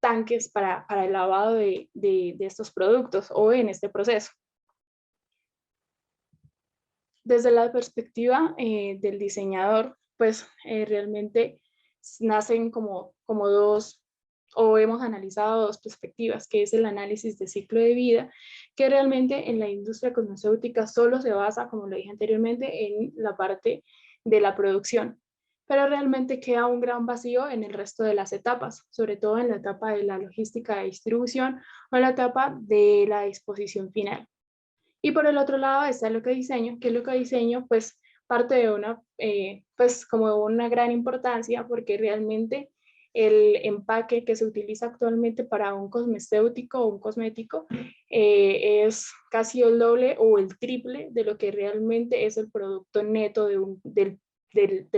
tanques para el lavado de estos productos o en este proceso. Desde la perspectiva del diseñador, pues realmente nacen como dos, o hemos analizado dos perspectivas, que es el análisis de ciclo de vida, que realmente en la industria cosmecéutica solo se basa, como lo dije anteriormente, en la parte de la producción, pero realmente queda un gran vacío en el resto de las etapas, sobre todo en la etapa de la logística de distribución o en la etapa de la disposición final. Y por el otro lado está el ecodiseño, que el ecodiseño pues parte de una, pues como una gran importancia, porque realmente el empaque que se utiliza actualmente para un cosmecéutico o un cosmético es casi el doble o el triple de lo que realmente es el producto neto del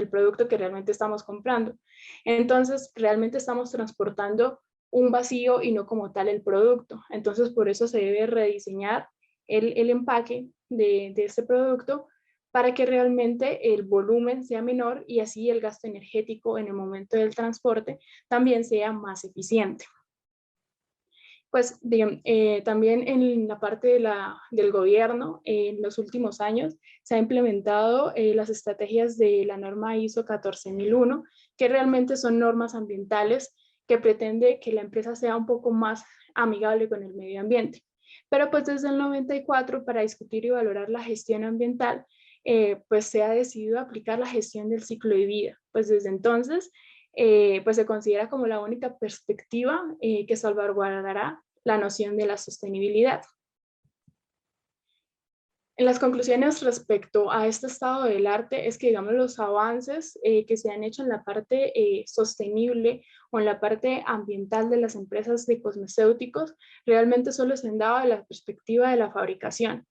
producto que realmente estamos comprando. Entonces, realmente estamos transportando un vacío y no como tal el producto. Entonces, por eso se debe rediseñar el empaque de este producto para que realmente el volumen sea menor y así el gasto energético en el momento del transporte también sea más eficiente. Pues bien, también en la parte del gobierno, en los últimos años se ha implementado las estrategias de la norma ISO 14001, que realmente son normas ambientales que pretende que la empresa sea un poco más amigable con el medio ambiente. Pero pues desde el 94, para discutir y valorar la gestión ambiental, pues se ha decidido aplicar la gestión del ciclo de vida. Pues desde entonces, pues se considera como la única perspectiva que salvaguardará la noción de la sostenibilidad. En las conclusiones respecto a este estado del arte es que, digamos, los avances que se han hecho en la parte sostenible o en la parte ambiental de las empresas de cosmecéuticos realmente solo se han dado de la perspectiva de la fabricación,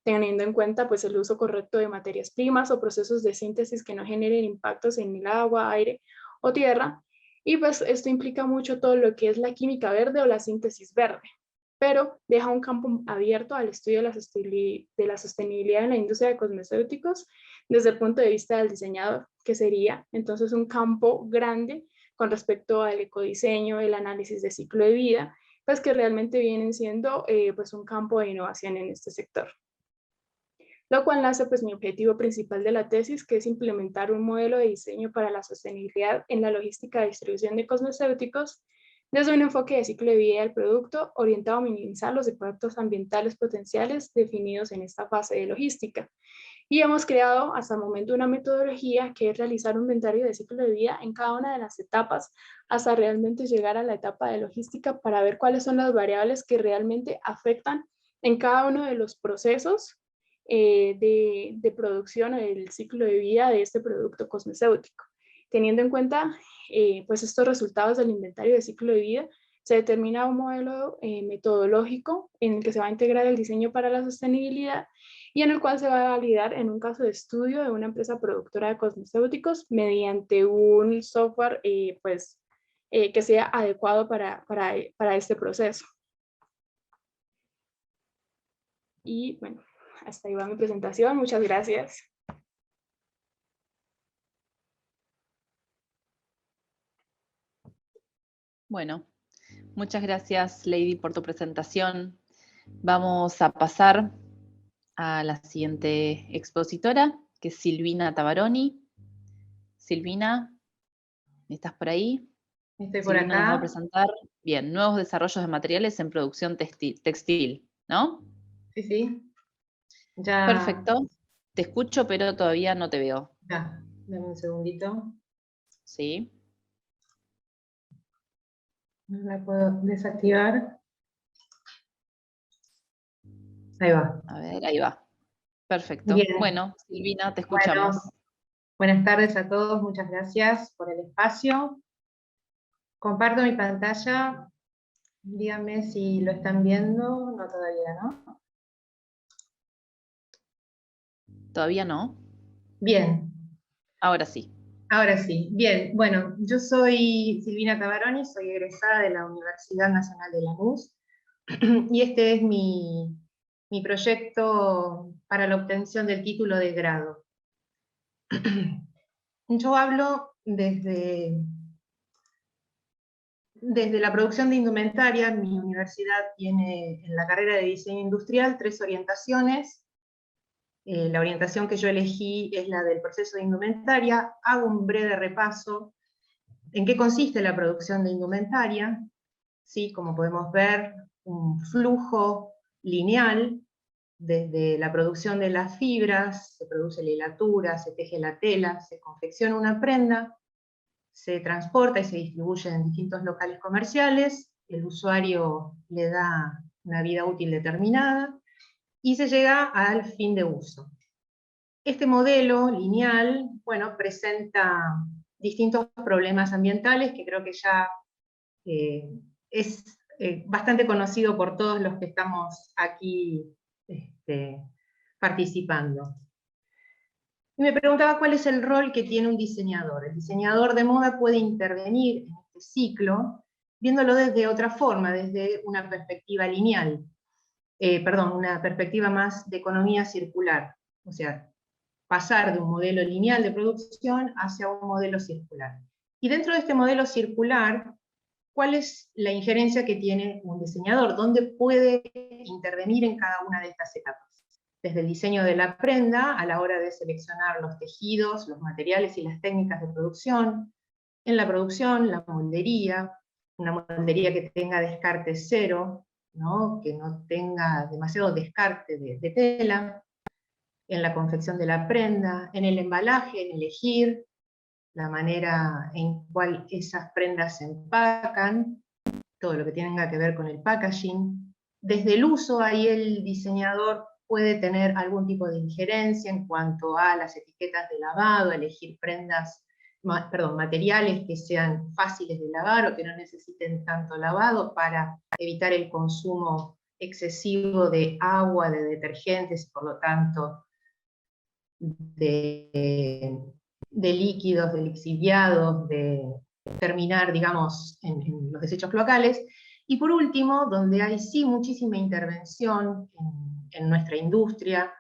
teniendo en cuenta pues el uso correcto de materias primas o procesos de síntesis que no generen impactos en el agua, aire o tierra, y pues esto implica mucho todo lo que es la química verde o la síntesis verde, pero deja un campo abierto al estudio de la sostenibilidad en la industria de cosmecéuticos desde el punto de vista del diseñador, que sería entonces un campo grande con respecto al ecodiseño, el análisis de ciclo de vida, pues que realmente vienen siendo pues un campo de innovación en este sector. Lo cual nace pues mi objetivo principal de la tesis, que es implementar un modelo de diseño para la sostenibilidad en la logística de distribución de cosmecéuticos desde un enfoque de ciclo de vida del producto orientado a minimizar los impactos ambientales potenciales definidos en esta fase de logística. Y hemos creado hasta el momento una metodología que es realizar un inventario de ciclo de vida en cada una de las etapas hasta realmente llegar a la etapa de logística para ver cuáles son las variables que realmente afectan en cada uno de los procesos de producción o del ciclo de vida de este producto cosmecéutico. Teniendo en cuenta pues estos resultados del inventario de ciclo de vida, se determina un modelo metodológico en el que se va a integrar el diseño para la sostenibilidad y en el cual se va a validar en un caso de estudio de una empresa productora de cosmecéuticos mediante un software pues, que sea adecuado para este proceso. Y bueno, hasta ahí va mi presentación. Muchas gracias. Bueno, muchas gracias, Lady, por tu presentación. Vamos a pasar a la siguiente expositora, que es Silvina Tabaroni. Silvina, ¿estás por ahí? Estoy por Silvina nos va a acá. presentar, bien, nuevos desarrollos de materiales en producción textil, ¿no? Sí, sí. Ya, Perfecto. Te escucho, pero todavía no te veo. ya. Dame un segundito. ¿Sí? No la puedo desactivar. Ahí va. A ver, ahí va. Perfecto. Bien. Bueno, Silvina, te escuchamos. Bueno, buenas tardes a todos. Muchas gracias por el espacio. Comparto mi pantalla. Díganme si lo están viendo. No, todavía, ¿no? ¿Todavía no? Bien. Ahora sí. Ahora sí. Bien. Bueno, yo soy Silvina Tabaroni, soy egresada de la Universidad Nacional de Lanús. y este es mi proyecto para la obtención del título de grado. Yo hablo desde la producción de indumentaria. Mi universidad tiene en la carrera de diseño industrial 3 orientaciones. La orientación que yo elegí es la del proceso de indumentaria. Hago un breve repaso en qué consiste la producción de indumentaria. ¿Sí? Como podemos ver, un flujo lineal, desde la producción de las fibras, se produce la hilatura, se teje la tela, se confecciona una prenda, se transporta y se distribuye en distintos locales comerciales, el usuario le da una vida útil determinada, y se llega al fin de uso. Este modelo lineal, bueno, presenta distintos problemas ambientales que creo que ya es bastante conocido por todos los que estamos aquí participando. Y me preguntaba cuál es el rol que tiene un diseñador. El diseñador de moda puede intervenir en este ciclo, viéndolo desde otra forma, desde una perspectiva lineal, una perspectiva más de economía circular, o sea, pasar de un modelo lineal de producción hacia un modelo circular. Y dentro de este modelo circular, ¿cuál es la injerencia que tiene un diseñador? ¿Dónde puede intervenir en cada una de estas etapas? Desde el diseño de la prenda, a la hora de seleccionar los tejidos, los materiales y las técnicas de producción. En la producción, la moldería, una moldería que tenga descarte cero, ¿no? Que no tenga demasiado descarte de tela. En la confección de la prenda, en el embalaje, en elegir la manera en cual esas prendas se empacan, todo lo que tenga que ver con el packaging. Desde el uso, ahí el diseñador puede tener algún tipo de injerencia en cuanto a las etiquetas de lavado, elegir materiales que sean fáciles de lavar o que no necesiten tanto lavado para evitar el consumo excesivo de agua, de detergentes, por lo tanto de líquidos, de lixiviados, de terminar, digamos, en los desechos cloacales. Y por último, donde hay sí muchísima intervención en nuestra industria,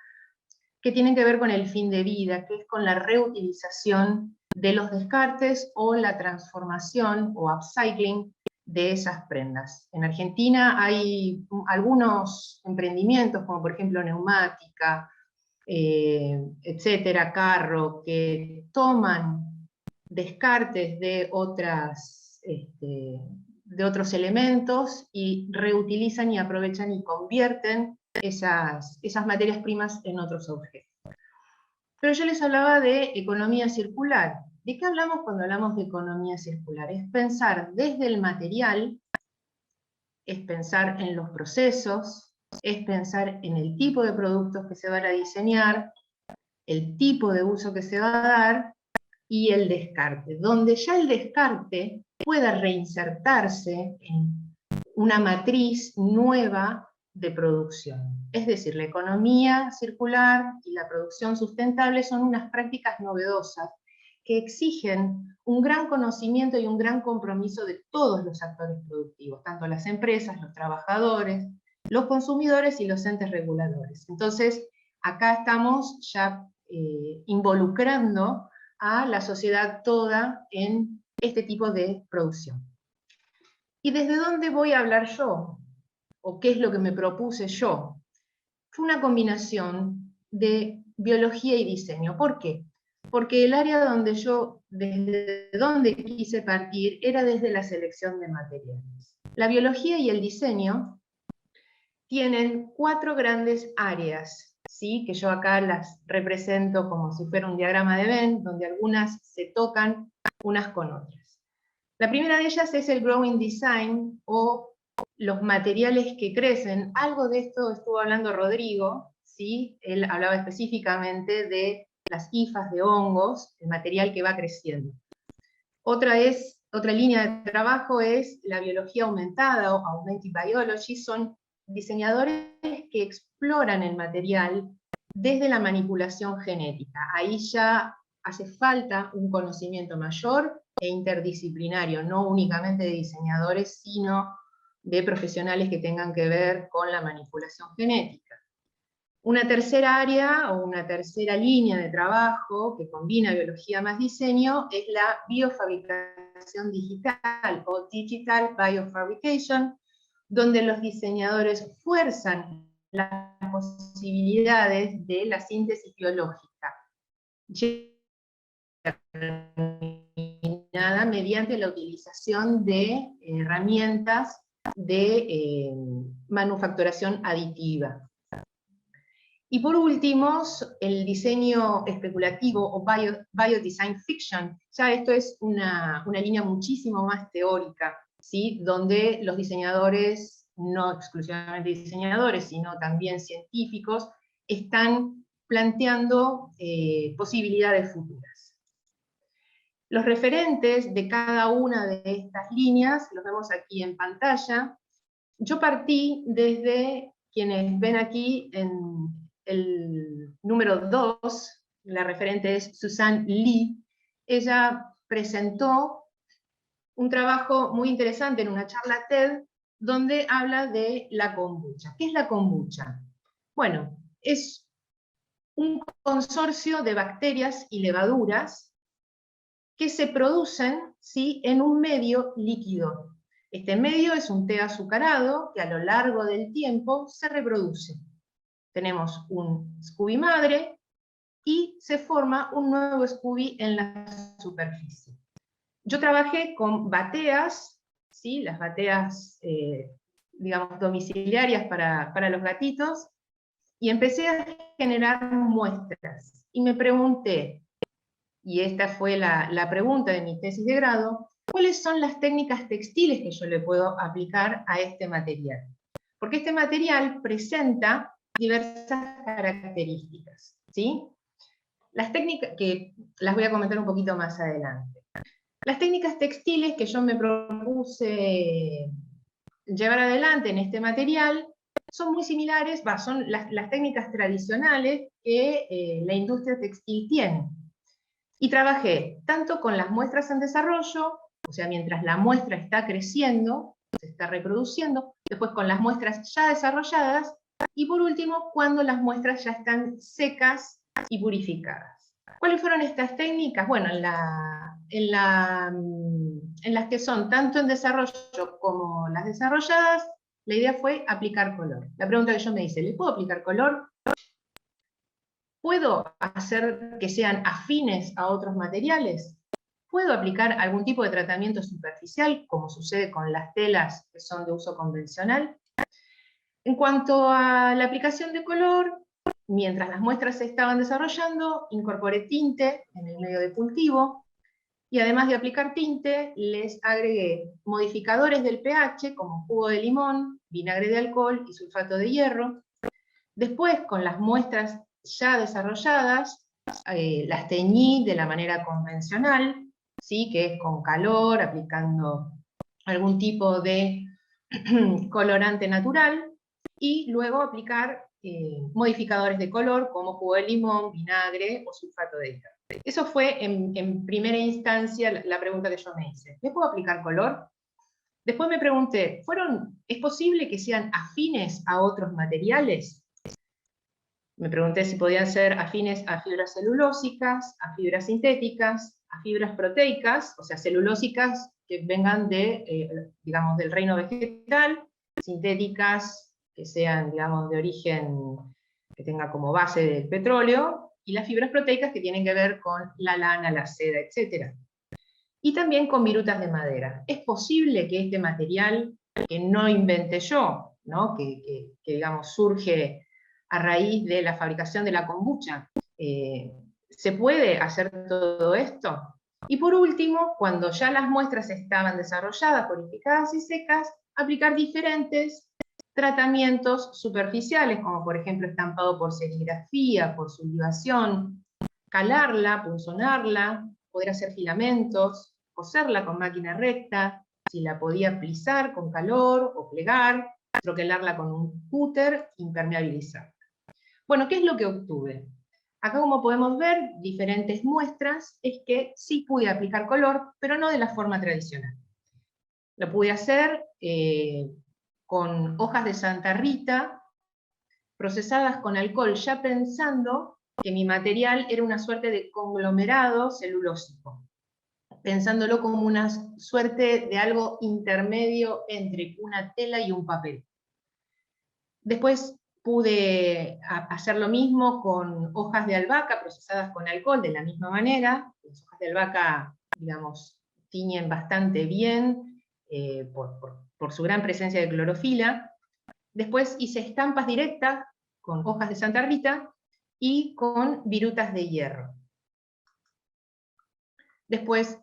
que tienen que ver con el fin de vida, que es con la reutilización de los descartes o la transformación o upcycling de esas prendas. En Argentina hay algunos emprendimientos, como por ejemplo Neumática, etcétera, Carro, que toman descartes de otros elementos y reutilizan y aprovechan y convierten esas materias primas en otros objetos. Pero yo les hablaba de economía circular. ¿De qué hablamos cuando hablamos de economía circular? Es pensar desde el material, es pensar en los procesos, es pensar en el tipo de productos que se van a diseñar, el tipo de uso que se va a dar y el descarte, donde ya el descarte pueda reinsertarse en una matriz nueva de producción. Es decir, la economía circular y la producción sustentable son unas prácticas novedosas que exigen un gran conocimiento y un gran compromiso de todos los actores productivos, tanto las empresas, los trabajadores, los consumidores y los entes reguladores. Entonces, acá estamos ya involucrando a la sociedad toda en este tipo de producción. ¿Y desde dónde voy a hablar yo? ¿O qué es lo que me propuse yo? Fue una combinación de biología y diseño. ¿Por qué? Porque el área desde donde quise partir era desde la selección de materiales. La biología y el diseño tienen 4 grandes áreas, ¿sí? Que yo acá las represento como si fuera un diagrama de Venn, donde algunas se tocan unas con otras. La primera de ellas es el growing design, o los materiales que crecen. Algo de esto estuvo hablando Rodrigo, ¿sí? Él hablaba específicamente de las hifas de hongos, el material que va creciendo. Otra línea de trabajo es la biología aumentada, o augmented biology. Son diseñadores que exploran el material desde la manipulación genética. Ahí ya hace falta un conocimiento mayor e interdisciplinario, no únicamente de diseñadores, sino de profesionales que tengan que ver con la manipulación genética. Una tercera área o una tercera línea de trabajo que combina biología más diseño es la biofabricación digital o Digital Biofabrication, donde los diseñadores fuerzan las posibilidades de la síntesis biológica, mediante la utilización de herramientas de manufacturación aditiva. Y por último, el diseño especulativo o biodesign fiction, ya esto es una línea muchísimo más teórica, ¿sí? Donde los diseñadores, no exclusivamente diseñadores, sino también científicos, están planteando posibilidades futuras. Los referentes de cada una de estas líneas los vemos aquí en pantalla. Yo partí desde quienes ven aquí en el número 2, la referente es Suzanne Lee. Ella presentó un trabajo muy interesante en una charla TED, donde habla de la kombucha. ¿Qué es la kombucha? Bueno, es un consorcio de bacterias y levaduras que se producen, ¿sí?, en un medio líquido. Este medio es un té azucarado que a lo largo del tiempo se reproduce. Tenemos un Scooby madre y se forma un nuevo Scooby en la superficie. Yo trabajé con bateas, ¿sí?, las bateas, digamos, domiciliarias para los gatitos, y empecé a generar muestras. Y me pregunté, y esta fue la pregunta de mi tesis de grado, ¿cuáles son las técnicas textiles que yo le puedo aplicar a este material? Porque este material presenta diversas características, ¿sí? Las técnicas, que las voy a comentar un poquito más adelante. Las técnicas textiles que yo me propuse llevar adelante en este material son muy similares, son las técnicas tradicionales que la industria textil tiene. Y trabajé tanto con las muestras en desarrollo, o sea, mientras la muestra está creciendo, se está reproduciendo, después con las muestras ya desarrolladas, y por último, cuando las muestras ya están secas y purificadas. ¿Cuáles fueron estas técnicas? Bueno, en las que son tanto en desarrollo como las desarrolladas, la idea fue aplicar color. La pregunta que yo me hice, ¿le puedo aplicar color? ¿Puedo hacer que sean afines a otros materiales? ¿Puedo aplicar algún tipo de tratamiento superficial, como sucede con las telas que son de uso convencional? En cuanto a la aplicación de color, mientras las muestras se estaban desarrollando, incorporé tinte en el medio de cultivo, y además de aplicar tinte, les agregué modificadores del pH, como jugo de limón, vinagre de alcohol y sulfato de hierro. Después, con las muestras ya desarrolladas, las teñí de la manera convencional, ¿sí?, que es con calor, aplicando algún tipo de colorante natural, y luego aplicar modificadores de color como jugo de limón, vinagre o sulfato de hierro. Eso fue en primera instancia la pregunta que yo me hice. ¿Le puedo aplicar color? Después me pregunté, ¿es posible que sean afines a otros materiales? Me pregunté si podían ser afines a fibras celulósicas, a fibras sintéticas, a fibras proteicas, o sea, celulósicas que vengan digamos, del reino vegetal, sintéticas que sean, digamos, de origen, que tenga como base el petróleo, y las fibras proteicas que tienen que ver con la lana, la seda, etc. Y también con virutas de madera. ¿Es posible que este material, que no inventé yo, ¿no?, que digamos, surge a raíz de la fabricación de la kombucha, se puede hacer todo esto? Y por último, cuando ya las muestras estaban desarrolladas, purificadas y secas, aplicar diferentes tratamientos superficiales, como por ejemplo estampado por serigrafía, por sublimación, calarla, punzonarla, poder hacer filamentos, coserla con máquina recta, si la podía plisar con calor o plegar, troquelarla con un cúter, impermeabilizar. Bueno, ¿qué es lo que obtuve? Acá, como podemos ver, diferentes muestras, es que sí pude aplicar color, pero no de la forma tradicional. Lo pude hacer con hojas de Santa Rita, procesadas con alcohol, ya pensando que mi material era una suerte de conglomerado celulósico, pensándolo como una suerte de algo intermedio entre una tela y un papel. Después pude hacer lo mismo con hojas de albahaca procesadas con alcohol, de la misma manera. Las hojas de albahaca, digamos, tiñen bastante bien por su gran presencia de clorofila. Después hice estampas directas con hojas de Santa Rita y con virutas de hierro. Después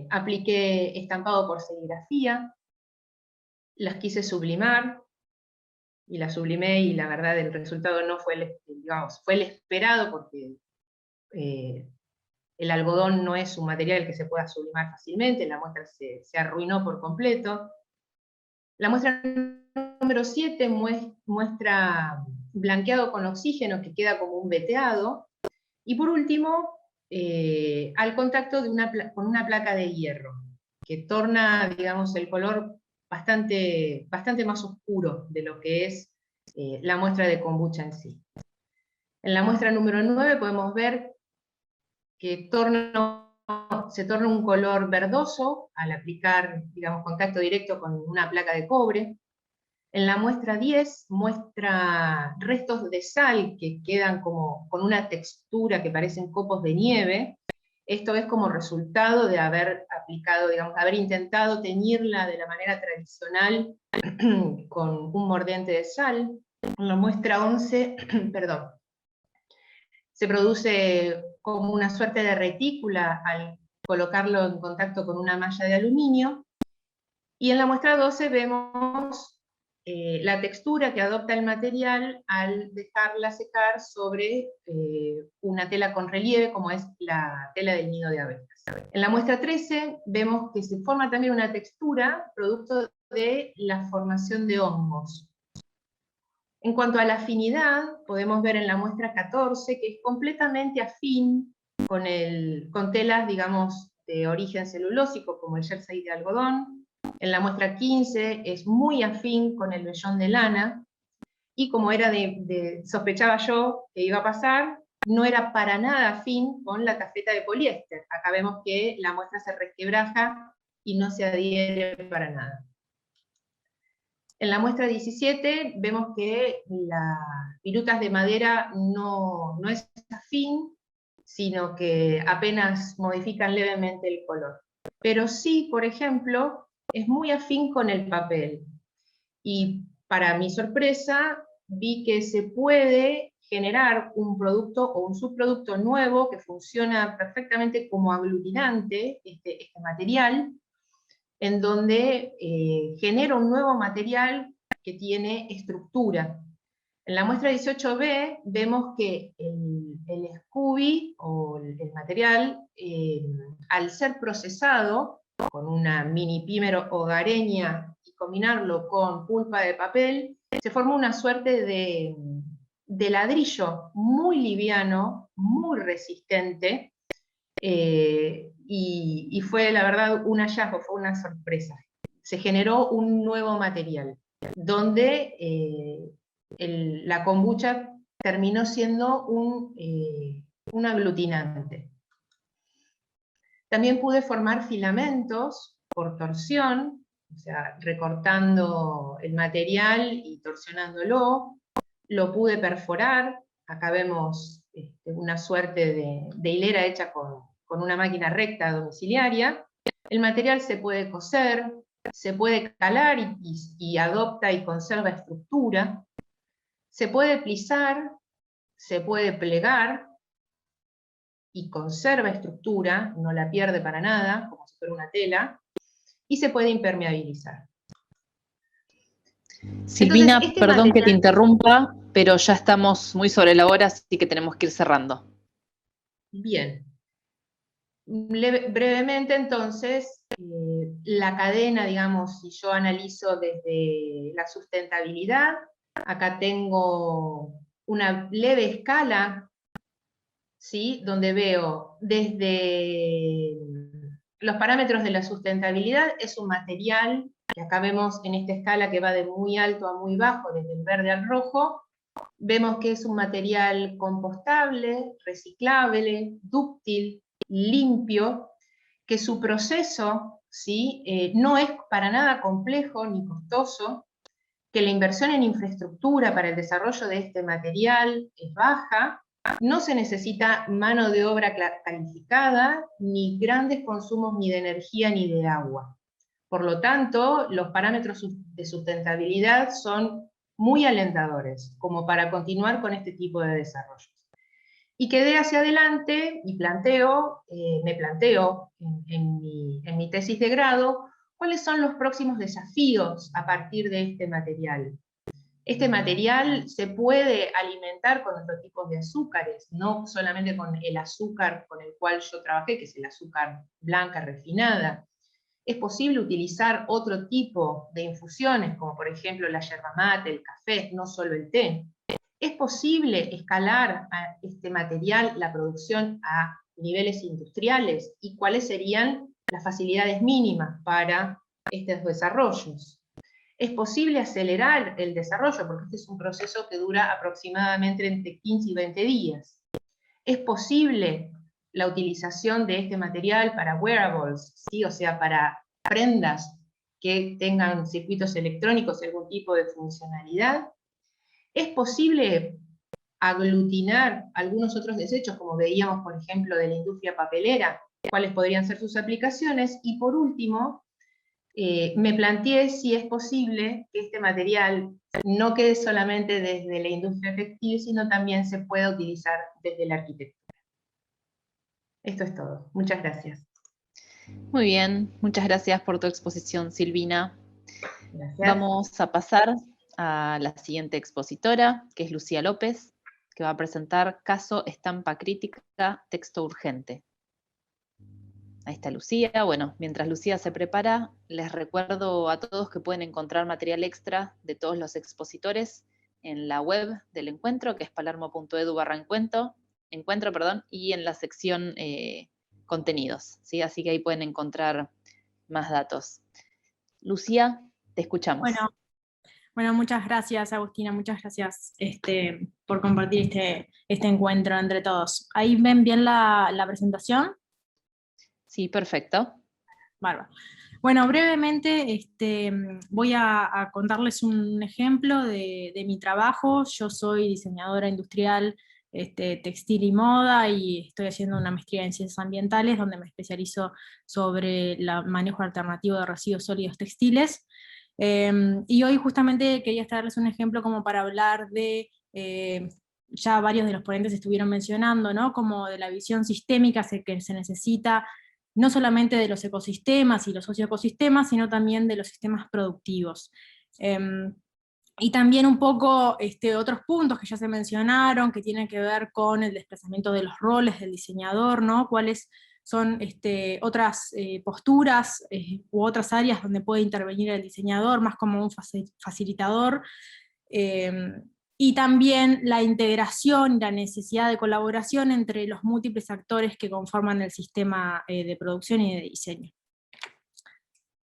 apliqué estampado por serigrafía, las quise sublimar, y las sublimé, y la verdad el resultado no fue fue el esperado, porque el algodón no es un material que se pueda sublimar fácilmente, la muestra se arruinó por completo. La muestra número 7 muestra blanqueado con oxígeno, que queda como un veteado, y por último, al contacto con una placa de hierro, que torna, digamos, el color bastante más oscuro de lo que es la muestra de kombucha en sí. En la muestra número 9 podemos ver que se torna un color verdoso al aplicar, digamos, contacto directo con una placa de cobre. En la muestra 10 muestra restos de sal que quedan como con una textura que parecen copos de nieve. Esto es como resultado de haber aplicado, digamos, haber intentado teñirla de la manera tradicional con un mordiente de sal. En la muestra 11, perdón, se produce como una suerte de retícula al colocarlo en contacto con una malla de aluminio. Y en la muestra 12 vemos la textura que adopta el material al dejarla secar sobre una tela con relieve, como es la tela del nido de abejas. En la muestra 13 vemos que se forma también una textura producto de la formación de hongos. En cuanto a la afinidad, podemos ver en la muestra 14 que es completamente afín con telas, digamos, de origen celulósico, como el jersey de algodón. En la muestra 15 es muy afín con el vellón de lana, y como era sospechaba yo que iba a pasar, no era para nada afín con la tafeta de poliéster. Acá vemos que la muestra se resquebraja y no se adhiere para nada. En la muestra 17 vemos que las virutas de madera no es afín, sino que apenas modifican levemente el color. Pero sí, por ejemplo, es muy afín con el papel. Y para mi sorpresa, vi que se puede generar un producto o un subproducto nuevo que funciona perfectamente como aglutinante, este material, en donde genera un nuevo material que tiene estructura. En la muestra 18B vemos que el Scooby, o el material, al ser procesado con una mini pímero hogareña y combinarlo con pulpa de papel, se forma una suerte de ladrillo muy liviano, muy resistente, y fue, la verdad, un hallazgo, fue una sorpresa. Se generó un nuevo material, donde la kombucha terminó siendo un aglutinante. También pude formar filamentos por torsión, o sea, recortando el material y torsionándolo. Lo pude perforar. Acá vemos una suerte de hilera hecha con una máquina recta domiciliaria. El material se puede coser, se puede calar y adopta y conserva estructura. Se puede plisar, se puede plegar y conserva estructura, no la pierde para nada, como si fuera una tela, y se puede impermeabilizar. Silvina, Entonces, perdón que te interrumpa, pero ya estamos muy sobre la hora, así que tenemos que ir cerrando. Bien. Brevemente, entonces, la cadena, digamos, si yo analizo desde la sustentabilidad, acá tengo una leve escala, ¿sí?, donde veo desde los parámetros de la sustentabilidad, es un material que acá vemos en esta escala que va de muy alto a muy bajo, desde el verde al rojo, vemos que es un material compostable, reciclable, dúctil, limpio, que su proceso, ¿sí? No es para nada complejo ni costoso, que la inversión en infraestructura para el desarrollo de este material es baja, no se necesita mano de obra calificada, ni grandes consumos ni de energía ni de agua. Por lo tanto, los parámetros de sustentabilidad son muy alentadores, como para continuar con este tipo de desarrollos. Y quedé hacia adelante y me planteo en mi tesis de grado, cuáles son los próximos desafíos a partir de este material. Este material se puede alimentar con otros tipos de azúcares, no solamente con el azúcar con el cual yo trabajé, que es el azúcar blanca refinada. Es posible utilizar otro tipo de infusiones, como por ejemplo la yerba mate, el café, no solo el té. Es posible escalar a este material la producción a niveles industriales, y cuáles serían las facilidades mínimas para estos desarrollos. Es posible acelerar el desarrollo, porque este es un proceso que dura aproximadamente entre 15 y 20 días. Es posible la utilización de este material para wearables, ¿sí? O sea, para prendas que tengan circuitos electrónicos y algún tipo de funcionalidad. Es posible aglutinar algunos otros desechos, como veíamos, por ejemplo, de la industria papelera, cuáles podrían ser sus aplicaciones. Y por último, me planteé si es posible que este material no quede solamente desde la industria textil, sino también se pueda utilizar desde la arquitectura. Esto es todo. Muchas gracias. Muy bien, muchas gracias por tu exposición, Silvina. Gracias. Vamos a pasar a la siguiente expositora, que es Lucía López, que va a presentar Caso Estampa Crítica, texto urgente. Ahí está Lucía. Bueno, mientras Lucía se prepara, les recuerdo a todos que pueden encontrar material extra de todos los expositores en la web del encuentro, que es palermo.edu/encuentro, y en la sección contenidos, ¿sí? Así que ahí pueden encontrar más datos. Lucía, te escuchamos. Bueno, muchas gracias, Agustina, muchas gracias por compartir este encuentro entre todos. ¿Ahí ven bien la presentación? Sí, perfecto. Bárbaro. Bueno, brevemente voy a contarles un ejemplo de mi trabajo. Yo soy diseñadora industrial textil y moda, y estoy haciendo una maestría en ciencias ambientales, donde me especializo sobre el manejo alternativo de residuos sólidos textiles. Y hoy justamente quería darles un ejemplo como para hablar de, ya varios de los ponentes estuvieron mencionando, ¿no? Como de la visión sistémica que se necesita, no solamente de los ecosistemas y los socioecosistemas, sino también de los sistemas productivos. Y también un poco otros puntos que ya se mencionaron, que tienen que ver con el desplazamiento de los roles del diseñador, ¿no? Cuáles son otras posturas u otras áreas donde puede intervenir el diseñador, más como un facilitador. Y también la integración y la necesidad de colaboración entre los múltiples actores que conforman el sistema de producción y de diseño.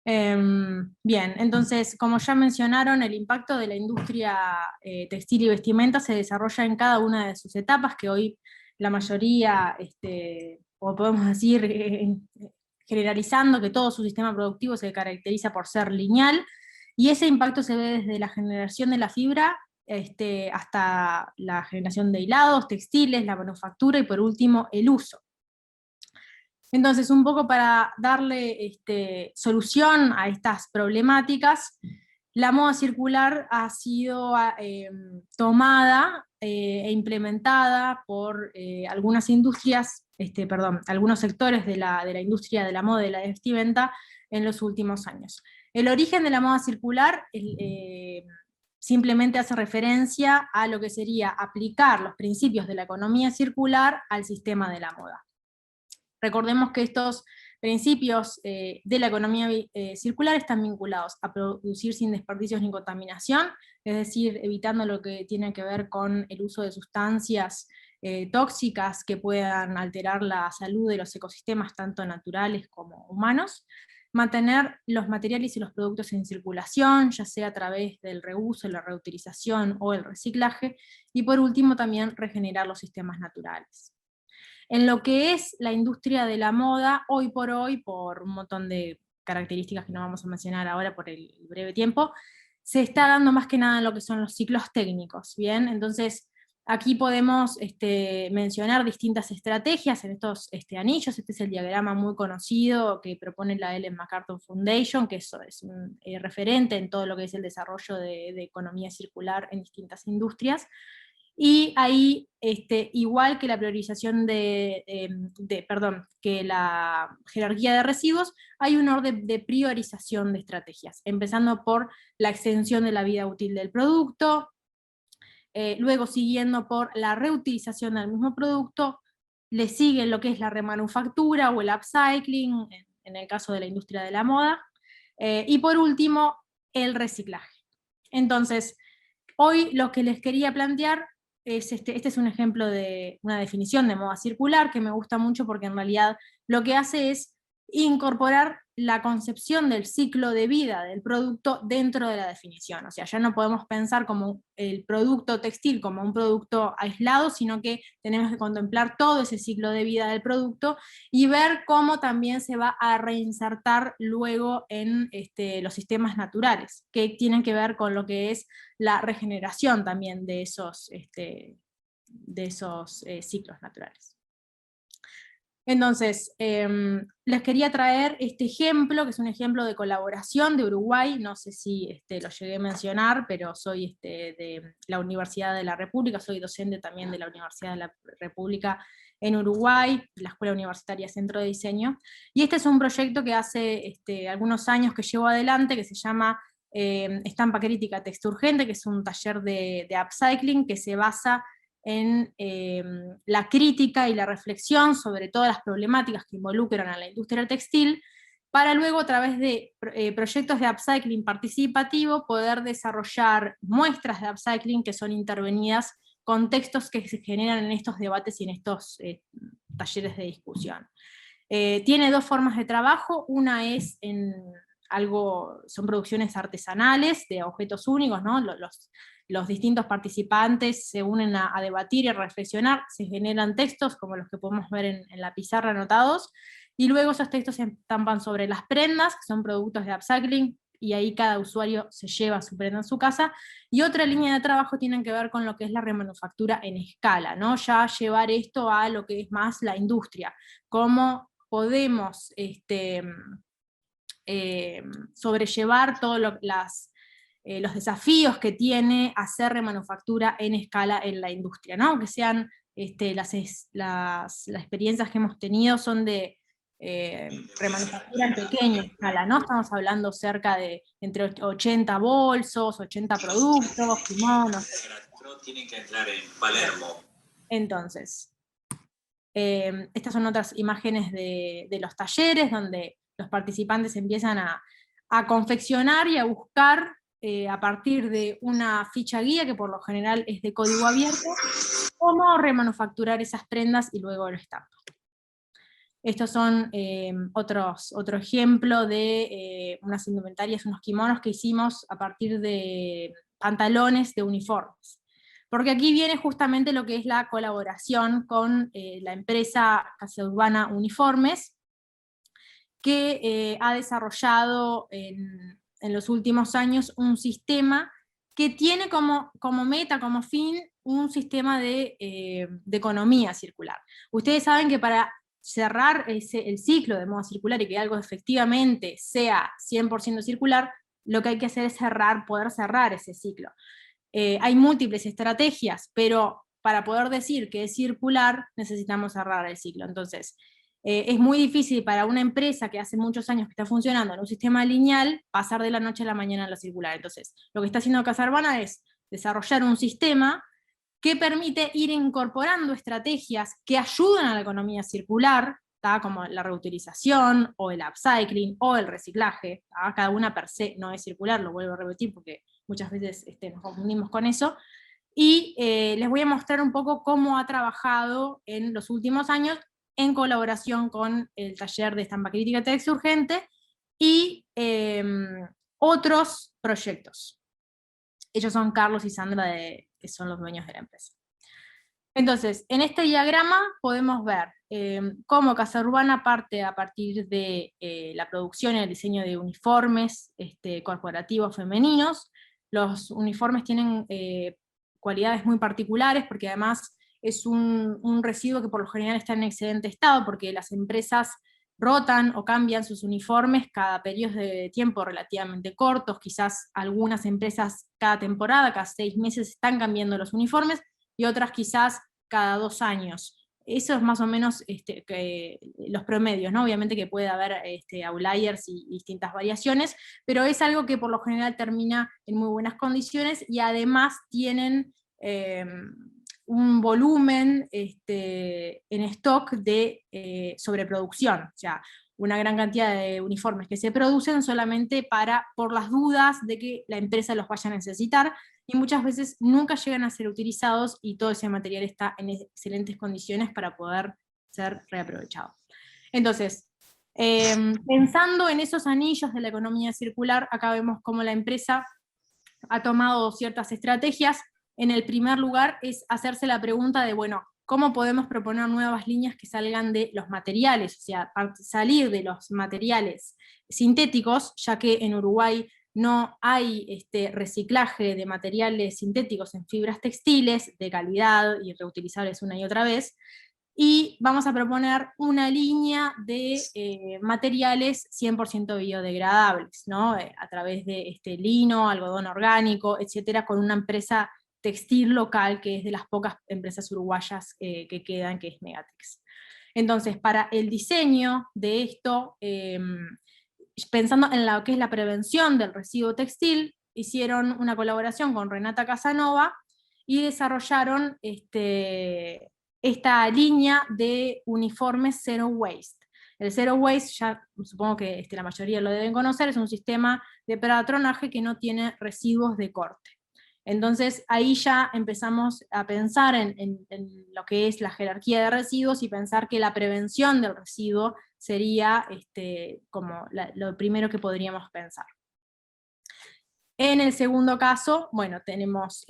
Bien, entonces, como ya mencionaron, el impacto de la industria textil y vestimenta se desarrolla en cada una de sus etapas, que hoy la mayoría, o podemos decir, generalizando, que todo su sistema productivo se caracteriza por ser lineal, y ese impacto se ve desde la generación de la fibra hasta la generación de hilados, textiles, la manufactura y por último el uso. Entonces, un poco para darle solución a estas problemáticas, la moda circular ha sido tomada e implementada por algunas industrias, algunos sectores de la industria de la moda y de la vestimenta en los últimos años. El origen de la moda circular simplemente hace referencia a lo que sería aplicar los principios de la economía circular al sistema de la moda. Recordemos que estos principios de la economía circular están vinculados a producir sin desperdicios ni contaminación, es decir, evitando lo que tiene que ver con el uso de sustancias tóxicas que puedan alterar la salud de los ecosistemas, tanto naturales como humanos. mantener los materiales y los productos en circulación, ya sea a través del reuso, la reutilización o el reciclaje, y por último también regenerar los sistemas naturales. En lo que es la industria de la moda, hoy, por un montón de características que no vamos a mencionar ahora por el breve tiempo, se está dando más que nada en lo que son los ciclos técnicos, ¿bien? Entonces, aquí podemos mencionar distintas estrategias en estos anillos. Este es el diagrama muy conocido que propone la Ellen MacArthur Foundation, que es un referente en todo lo que es el desarrollo de economía circular en distintas industrias. Y ahí, igual que la priorización que la jerarquía de residuos, hay un orden de priorización de estrategias, empezando por la extensión de la vida útil del producto, luego siguiendo por la reutilización del mismo producto, le sigue lo que es la remanufactura o el upcycling, en el caso de la industria de la moda, y por último, el reciclaje. Entonces, hoy lo que les quería plantear es, este es un ejemplo de una definición de moda circular que me gusta mucho porque en realidad lo que hace es incorporar la concepción del ciclo de vida del producto dentro de la definición. O sea, ya no podemos pensar como el producto textil como un producto aislado, sino que tenemos que contemplar todo ese ciclo de vida del producto y ver cómo también se va a reinsertar luego en los sistemas naturales, que tienen que ver con lo que es la regeneración también de esos ciclos naturales. Entonces, les quería traer este ejemplo, que es un ejemplo de colaboración de Uruguay. No sé si lo llegué a mencionar, pero soy de la Universidad de la República, soy docente también de la Universidad de la República en Uruguay, la Escuela Universitaria Centro de Diseño, y este es un proyecto que hace algunos años que llevo adelante, que se llama Estampa Crítica Texturgente, que es un taller de upcycling que se basa en la crítica y la reflexión sobre todas las problemáticas que involucran a la industria textil, para luego a través de proyectos de upcycling participativo poder desarrollar muestras de upcycling que son intervenidas con textos que se generan en estos debates y en estos talleres de discusión. Tiene dos formas de trabajo, una es son producciones artesanales de objetos únicos, ¿no? Los distintos participantes se unen a debatir y a reflexionar, se generan textos como los que podemos ver en la pizarra anotados, y luego esos textos se estampan sobre las prendas, que son productos de upcycling, y ahí cada usuario se lleva su prenda en su casa, y otra línea de trabajo tiene que ver con lo que es la remanufactura en escala, ¿no? Ya llevar esto a lo que es más la industria, cómo podemos sobrellevar todos los desafíos que tiene hacer remanufactura en escala en la industria, ¿no? Que sean las experiencias que hemos tenido son de remanufactura en pequeña escala, ¿no? Estamos hablando cerca de entre 80 bolsos, 80 productos, kimonos. Tienen que entrar en Palermo. Entonces, estas son otras imágenes de los talleres, donde los participantes empiezan a confeccionar y a buscar a partir de una ficha guía, que por lo general es de código abierto, cómo remanufacturar esas prendas y luego lo estampan. Estos son otro ejemplo de unas indumentarias, unos kimonos que hicimos a partir de pantalones de uniformes. Porque aquí viene justamente lo que es la colaboración con la empresa Casa Urbana Uniformes, que ha desarrollado en los últimos años un sistema que tiene como meta, como fin, un sistema de economía circular. Ustedes saben que para cerrar el ciclo de moda circular y que algo efectivamente sea 100% circular, lo que hay que hacer es poder cerrar ese ciclo. Hay múltiples estrategias, pero para poder decir que es circular necesitamos cerrar el ciclo. Entonces, es muy difícil para una empresa que hace muchos años que está funcionando en un sistema lineal pasar de la noche a la mañana a lo circular. Entonces, lo que está haciendo Casa Urbana es desarrollar un sistema que permite ir incorporando estrategias que ayudan a la economía circular, como la reutilización, o el upcycling, o el reciclaje. Cada una per se no es circular, lo vuelvo a repetir porque muchas veces nos confundimos con eso. Y les voy a mostrar un poco cómo ha trabajado en los últimos años en colaboración con el taller de Estampa Crítica Texturgente y otros proyectos. Ellos son Carlos y Sandra, que son los dueños de la empresa. Entonces, en este diagrama podemos ver cómo Casa Urbana parte a partir de la producción y el diseño de uniformes corporativos femeninos. Los uniformes tienen cualidades muy particulares, porque además es un residuo que por lo general está en excelente estado, porque las empresas rotan o cambian sus uniformes cada periodo de tiempo relativamente cortos. Quizás algunas empresas cada temporada, cada 6 meses están cambiando los uniformes, y otras quizás cada 2 años. Eso es más o menos los promedios, ¿no? Obviamente que puede haber outliers y distintas variaciones, pero es algo que por lo general termina en muy buenas condiciones, y además tienen un volumen en stock de sobreproducción, o sea, una gran cantidad de uniformes que se producen solamente por las dudas de que la empresa los vaya a necesitar, y muchas veces nunca llegan a ser utilizados, y todo ese material está en excelentes condiciones para poder ser reaprovechado. Entonces, pensando en esos anillos de la economía circular, acá vemos cómo la empresa ha tomado ciertas estrategias. En el primer lugar es hacerse la pregunta de, bueno, ¿cómo podemos proponer nuevas líneas que salgan de los materiales? O sea, salir de los materiales sintéticos, ya que en Uruguay no hay reciclaje de materiales sintéticos en fibras textiles de calidad y reutilizables una y otra vez, y vamos a proponer una línea de materiales 100% biodegradables, ¿no? A través de lino, algodón orgánico, etcétera, con una empresa textil local, que es de las pocas empresas uruguayas que quedan, que es Megatex. Entonces, para el diseño de esto, pensando en lo que es la prevención del residuo textil, hicieron una colaboración con Renata Casanova y desarrollaron esta línea de uniformes Zero Waste. El Zero Waste, ya supongo que la mayoría lo deben conocer, es un sistema de patronaje que no tiene residuos de corte. Entonces ahí ya empezamos a pensar en lo que es la jerarquía de residuos, y pensar que la prevención del residuo sería como lo primero que podríamos pensar. En el segundo caso, bueno, tenemos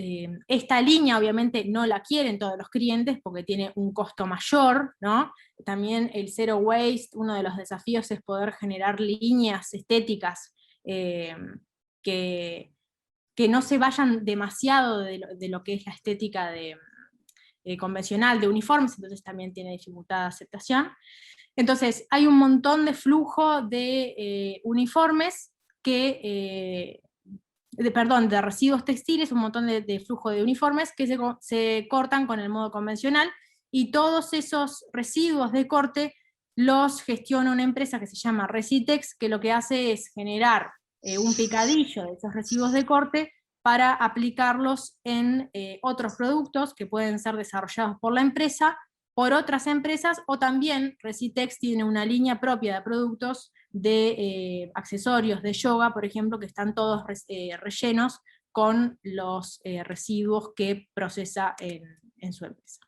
esta línea, obviamente no la quieren todos los clientes porque tiene un costo mayor, ¿no? También el Zero Waste, uno de los desafíos es poder generar líneas estéticas que no se vayan demasiado de lo que es la estética convencional de uniformes, entonces también tiene dificultad de aceptación. Entonces hay un montón de flujo de uniformes de residuos textiles, un montón de flujo de uniformes que se cortan con el modo convencional, y todos esos residuos de corte los gestiona una empresa que se llama Recitex, que lo que hace es generar un picadillo de esos residuos de corte para aplicarlos en otros productos que pueden ser desarrollados por la empresa, por otras empresas, o también Recitex tiene una línea propia de productos de accesorios de yoga, por ejemplo, que están todos rellenos con los residuos que procesa en su empresa.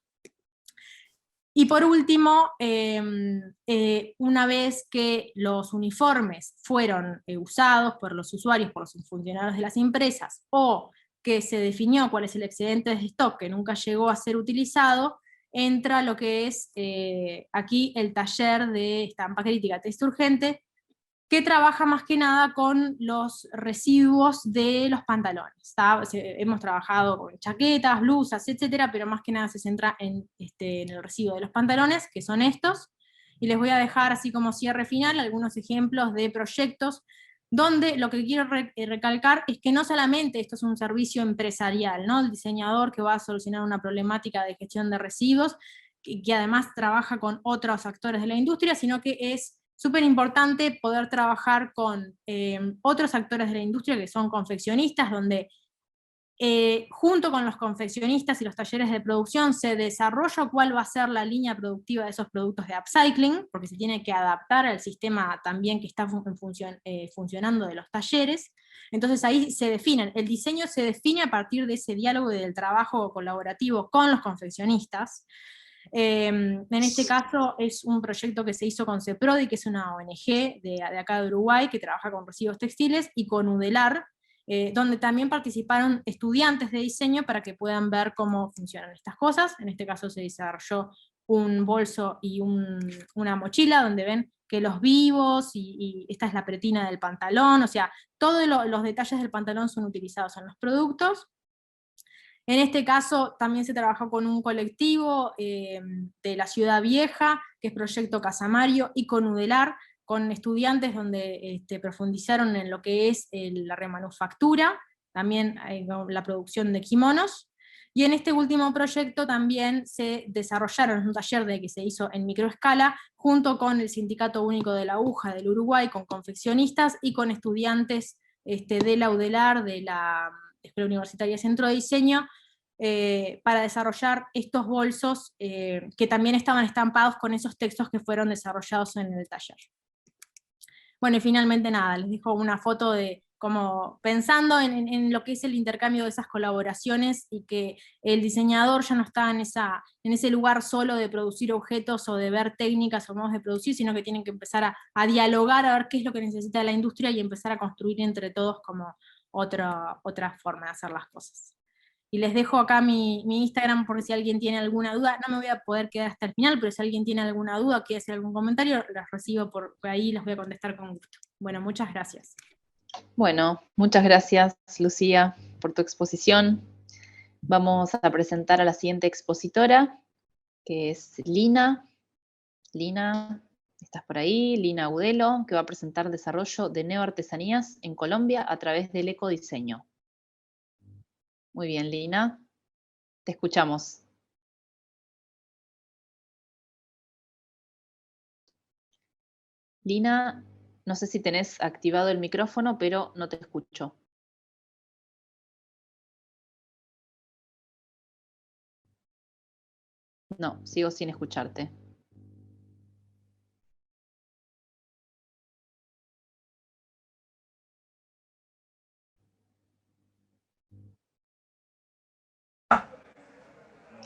Y por último, una vez que los uniformes fueron usados por los usuarios, por los funcionarios de las empresas, o que se definió cuál es el excedente de stock que nunca llegó a ser utilizado, entra lo que es aquí el taller de estampa crítica texto urgente, que trabaja más que nada con los residuos de los pantalones. Hemos trabajado con chaquetas, blusas, etcétera, pero más que nada se centra en el residuo de los pantalones, que son estos, y les voy a dejar así como cierre final algunos ejemplos de proyectos donde lo que quiero recalcar es que no solamente esto es un servicio empresarial, ¿no? El diseñador que va a solucionar una problemática de gestión de residuos, que además trabaja con otros actores de la industria, sino que es súper importante poder trabajar con otros actores de la industria que son confeccionistas, donde junto con los confeccionistas y los talleres de producción se desarrolla cuál va a ser la línea productiva de esos productos de upcycling, porque se tiene que adaptar al sistema también que está funcionando de los talleres. Entonces ahí se definen, el diseño se define a partir de ese diálogo y del trabajo colaborativo con los confeccionistas. En este caso es un proyecto que se hizo con CEPRODI, que es una ONG de acá de Uruguay, que trabaja con residuos textiles, y con UDELAR, donde también participaron estudiantes de diseño para que puedan ver cómo funcionan estas cosas. En este caso se desarrolló un bolso y una mochila, donde ven que los vivos, y esta es la pretina del pantalón, o sea, todos los detalles del pantalón son utilizados en los productos. En este caso también se trabajó con un colectivo de la Ciudad Vieja, que es Proyecto Casamario, y con UDELAR, con estudiantes donde profundizaron en lo que es la remanufactura, también la producción de kimonos. Y en este último proyecto también se desarrollaron un taller que se hizo en microescala, junto con el Sindicato Único de la Aguja del Uruguay, con confeccionistas y con estudiantes de la UDELAR, de la Escuela Universitaria Centro de Diseño, para desarrollar estos bolsos que también estaban estampados con esos textos que fueron desarrollados en el taller. Bueno, y finalmente nada, les dejo una foto de como pensando en lo que es el intercambio de esas colaboraciones, y que el diseñador ya no está en ese lugar solo de producir objetos o de ver técnicas o modos de producir, sino que tienen que empezar a dialogar, a ver qué es lo que necesita la industria y empezar a construir entre todos como otra forma de hacer las cosas. Y les dejo acá mi Instagram por si alguien tiene alguna duda. No me voy a poder quedar hasta el final, pero si alguien tiene alguna duda, quiere hacer algún comentario, las recibo por ahí y los voy a contestar con gusto. Bueno, muchas gracias. Bueno, muchas gracias, Lucía, por tu exposición. Vamos a presentar a la siguiente expositora, que es Lina. Lina, ¿estás por ahí? Lina Agudelo, que va a presentar desarrollo de neoartesanías en Colombia a través del ecodiseño. Muy bien, Lina, te escuchamos. Lina, no sé si tenés activado el micrófono, pero no te escucho. No, sigo sin escucharte.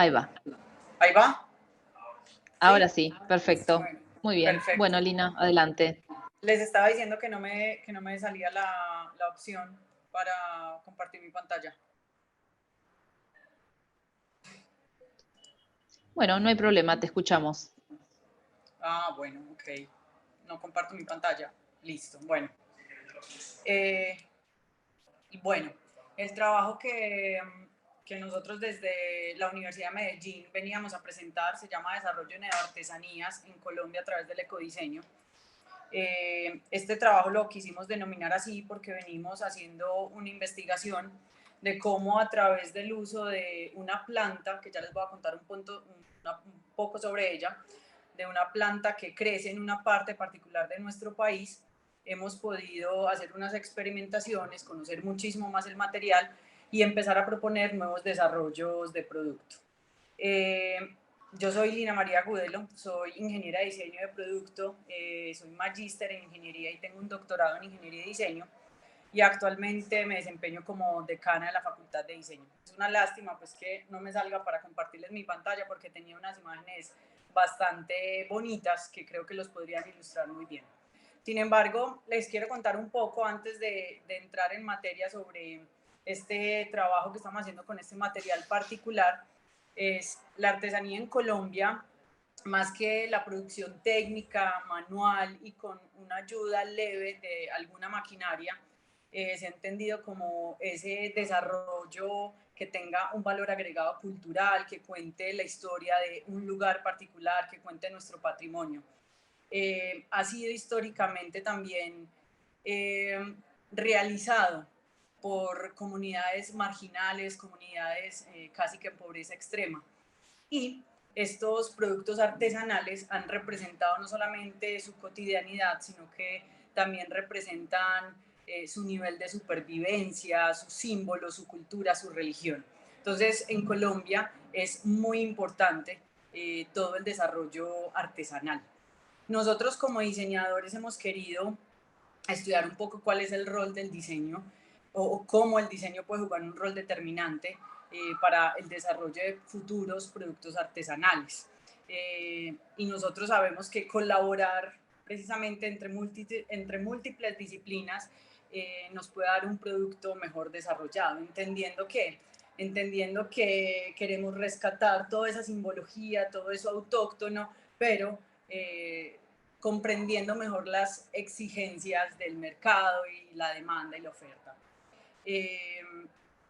Ahí va. ¿Ahí va? Ahora sí, perfecto. Bueno, Muy bien. perfecto. Bueno, Lina, adelante. Les estaba diciendo que no me salía la opción para compartir mi pantalla. Bueno, no hay problema, te escuchamos. Ah, bueno, ok. No comparto mi pantalla. Listo, bueno. Y bueno, el trabajo que nosotros desde la Universidad de Medellín veníamos a presentar se llama Desarrollo de Neoartesanías en Colombia a través del ecodiseño. Este trabajo lo quisimos denominar así porque venimos haciendo una investigación de cómo a través del uso de una planta, que ya les voy a contar un poco sobre ella, de una planta que crece en una parte particular de nuestro país, hemos podido hacer unas experimentaciones, conocer muchísimo más el material y empezar a proponer nuevos desarrollos de producto. Yo soy Lina María Agudelo, soy ingeniera de diseño de producto, soy magíster en ingeniería y tengo un doctorado en ingeniería de diseño, y actualmente me desempeño como decana de la Facultad de Diseño. Es una lástima pues que no me salga para compartirles mi pantalla porque tenía unas imágenes bastante bonitas que creo que los podrían ilustrar muy bien. Sin embargo, les quiero contar un poco antes de entrar en materia sobre este trabajo que estamos haciendo con este material particular. Es la artesanía en Colombia, más que la producción técnica, manual y con una ayuda leve de alguna maquinaria, se ha entendido como ese desarrollo que tenga un valor agregado cultural, que cuente la historia de un lugar particular, que cuente nuestro patrimonio. Ha sido históricamente también realizado por comunidades marginales, comunidades casi que en pobreza extrema. Y estos productos artesanales han representado no solamente su cotidianidad, sino que también representan su nivel de supervivencia, sus símbolos, su cultura, su religión. Entonces, en Colombia es muy importante todo el desarrollo artesanal. Nosotros como diseñadores hemos querido estudiar un poco cuál es el rol del diseño o cómo el diseño puede jugar un rol determinante para el desarrollo de futuros productos artesanales. y nosotros sabemos que colaborar precisamente entre múltiples disciplinas nos puede dar un producto mejor desarrollado, entendiendo que queremos rescatar toda esa simbología, todo eso autóctono, pero comprendiendo mejor las exigencias del mercado y la demanda y la oferta.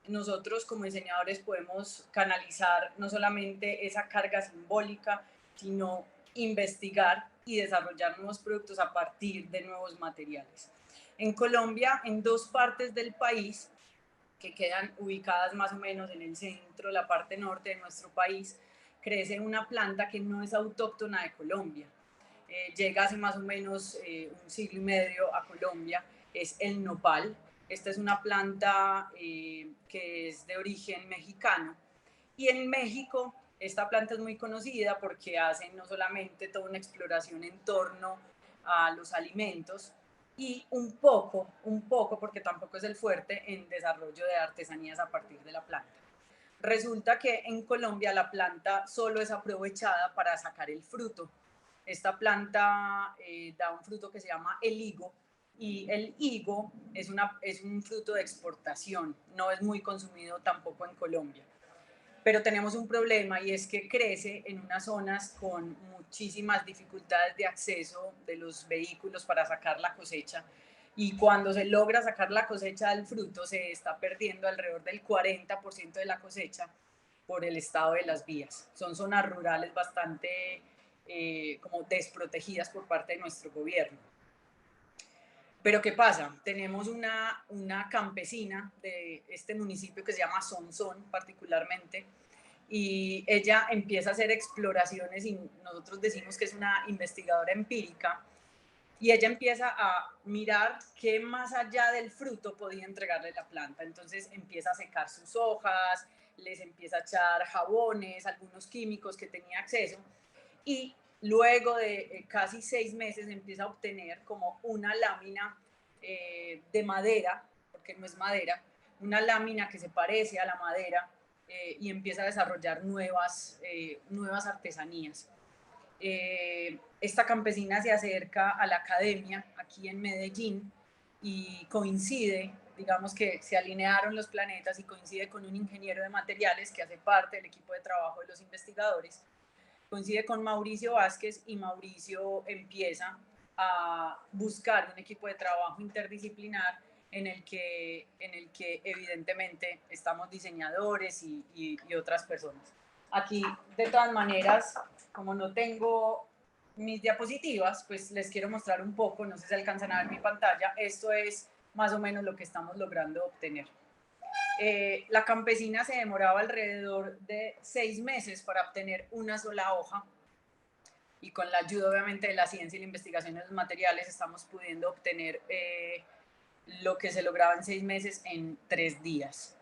Nosotros como diseñadores podemos canalizar no solamente esa carga simbólica, sino investigar y desarrollar nuevos productos a partir de nuevos materiales. En Colombia, en 2 partes del país, que quedan ubicadas más o menos en el centro, la parte norte de nuestro país, crece una planta que no es autóctona de Colombia. Llega hace más o menos 1 siglo y medio a Colombia, es el nopal. Esta es una planta que es de origen mexicano. Y en México esta planta es muy conocida porque hacen no solamente toda una exploración en torno a los alimentos y un poco, porque tampoco es el fuerte, en desarrollo de artesanías a partir de la planta. Resulta que en Colombia la planta solo es aprovechada para sacar el fruto. Esta planta da un fruto que se llama el higo, y el higo es un fruto de exportación, no es muy consumido tampoco en Colombia. Pero tenemos un problema y es que crece en unas zonas con muchísimas dificultades de acceso de los vehículos para sacar la cosecha, y cuando se logra sacar la cosecha del fruto se está perdiendo alrededor del 40% de la cosecha por el estado de las vías. Son zonas rurales bastante como desprotegidas por parte de nuestro gobierno. Pero ¿qué pasa? Tenemos una campesina de este municipio que se llama Sonsón particularmente, y ella empieza a hacer exploraciones y nosotros decimos que es una investigadora empírica, y ella empieza a mirar qué más allá del fruto podía entregarle la planta. Entonces empieza a secar sus hojas, les empieza a echar jabones, algunos químicos que tenía acceso, y luego de casi 6 meses empieza a obtener como una lámina de madera, porque no es madera, una lámina que se parece a la madera, y empieza a desarrollar nuevas artesanías. Esta campesina se acerca a la academia aquí en Medellín y coincide, digamos que se alinearon los planetas, y coincide con un ingeniero de materiales que hace parte del equipo de trabajo de los investigadores. Coincide con Mauricio Vázquez, y Mauricio empieza a buscar un equipo de trabajo interdisciplinar en el que evidentemente estamos diseñadores y otras personas. Aquí, de todas maneras, como no tengo mis diapositivas, pues les quiero mostrar un poco, no sé si alcanzan a ver mi pantalla. Esto es más o menos lo que estamos logrando obtener. La campesina se demoraba alrededor de 6 meses para obtener una sola hoja, y con la ayuda obviamente de la ciencia y la investigación de los materiales estamos pudiendo obtener lo que se lograba en 6 meses en 3 días.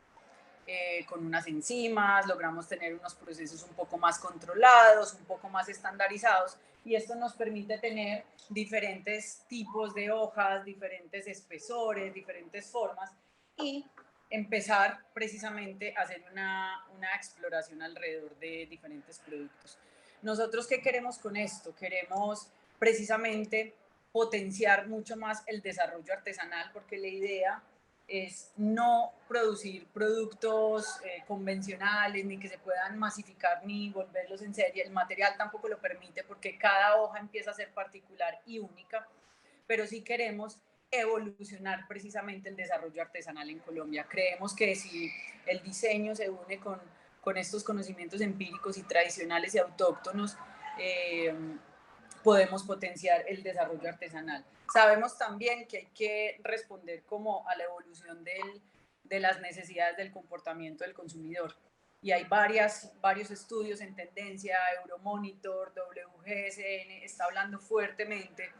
Con unas enzimas logramos tener unos procesos un poco más controlados, un poco más estandarizados, y esto nos permite tener diferentes tipos de hojas, diferentes espesores, diferentes formas, y empezar precisamente a hacer una exploración alrededor de diferentes productos. ¿Nosotros qué queremos con esto? Queremos precisamente potenciar mucho más el desarrollo artesanal, porque la idea es no producir productos convencionales, ni que se puedan masificar ni volverlos en serie. El material tampoco lo permite porque cada hoja empieza a ser particular y única, pero sí queremos evolucionar precisamente el desarrollo artesanal en Colombia. Creemos que si el diseño se une con estos conocimientos empíricos y tradicionales y autóctonos, podemos potenciar el desarrollo artesanal. Sabemos también que hay que responder como a la evolución de las necesidades del comportamiento del consumidor. Y hay varios estudios en tendencia, Euromonitor, WGSN, está hablando fuertemente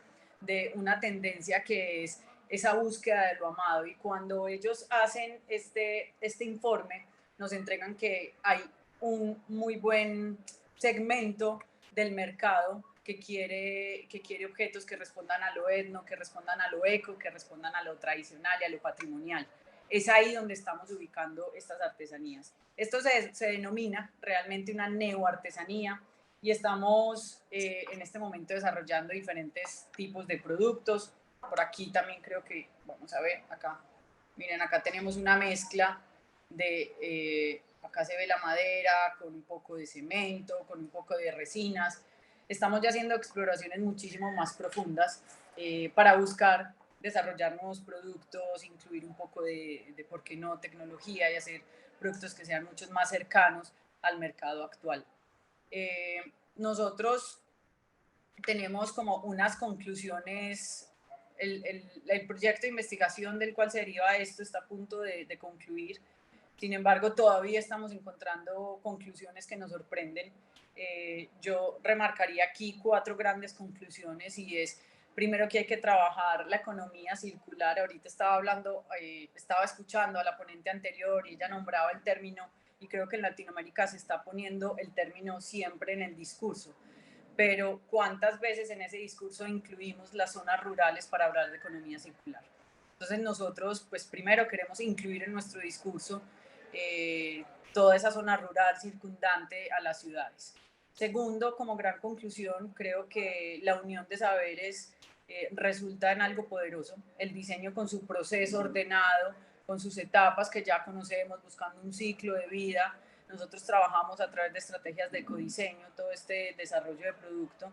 de una tendencia que es esa búsqueda de lo amado. Y cuando ellos hacen este informe, nos entregan que hay un muy buen segmento del mercado que quiere objetos que respondan a lo etno, que respondan a lo eco, que respondan a lo tradicional y a lo patrimonial. Es ahí donde estamos ubicando estas artesanías. Esto se denomina realmente una neoartesanía, y estamos en este momento desarrollando diferentes tipos de productos. Por aquí también creo que, vamos a ver, acá, miren, acá tenemos una mezcla de, acá se ve la madera con un poco de cemento, con un poco de resinas. Estamos ya haciendo exploraciones muchísimo más profundas para buscar desarrollar nuevos productos, incluir un poco de, ¿por qué no?, tecnología, y hacer productos que sean mucho más cercanos al mercado actual. Nosotros tenemos como unas conclusiones, el proyecto de investigación del cual se deriva esto está a punto de concluir. Sin embargo, todavía estamos encontrando conclusiones que nos sorprenden. Yo remarcaría aquí 4 grandes conclusiones, y es, primero, que hay que trabajar la economía circular. Ahorita estaba escuchando a la ponente anterior y ella nombraba el término, y creo que en Latinoamérica se está poniendo el término siempre en el discurso, pero ¿cuántas veces en ese discurso incluimos las zonas rurales para hablar de economía circular? Entonces nosotros, pues primero queremos incluir en nuestro discurso toda esa zona rural circundante a las ciudades. Segundo, como gran conclusión, creo que la unión de saberes resulta en algo poderoso. El diseño, con su proceso ordenado, con sus etapas que ya conocemos, buscando un ciclo de vida. Nosotros trabajamos a través de estrategias de ecodiseño, todo este desarrollo de producto.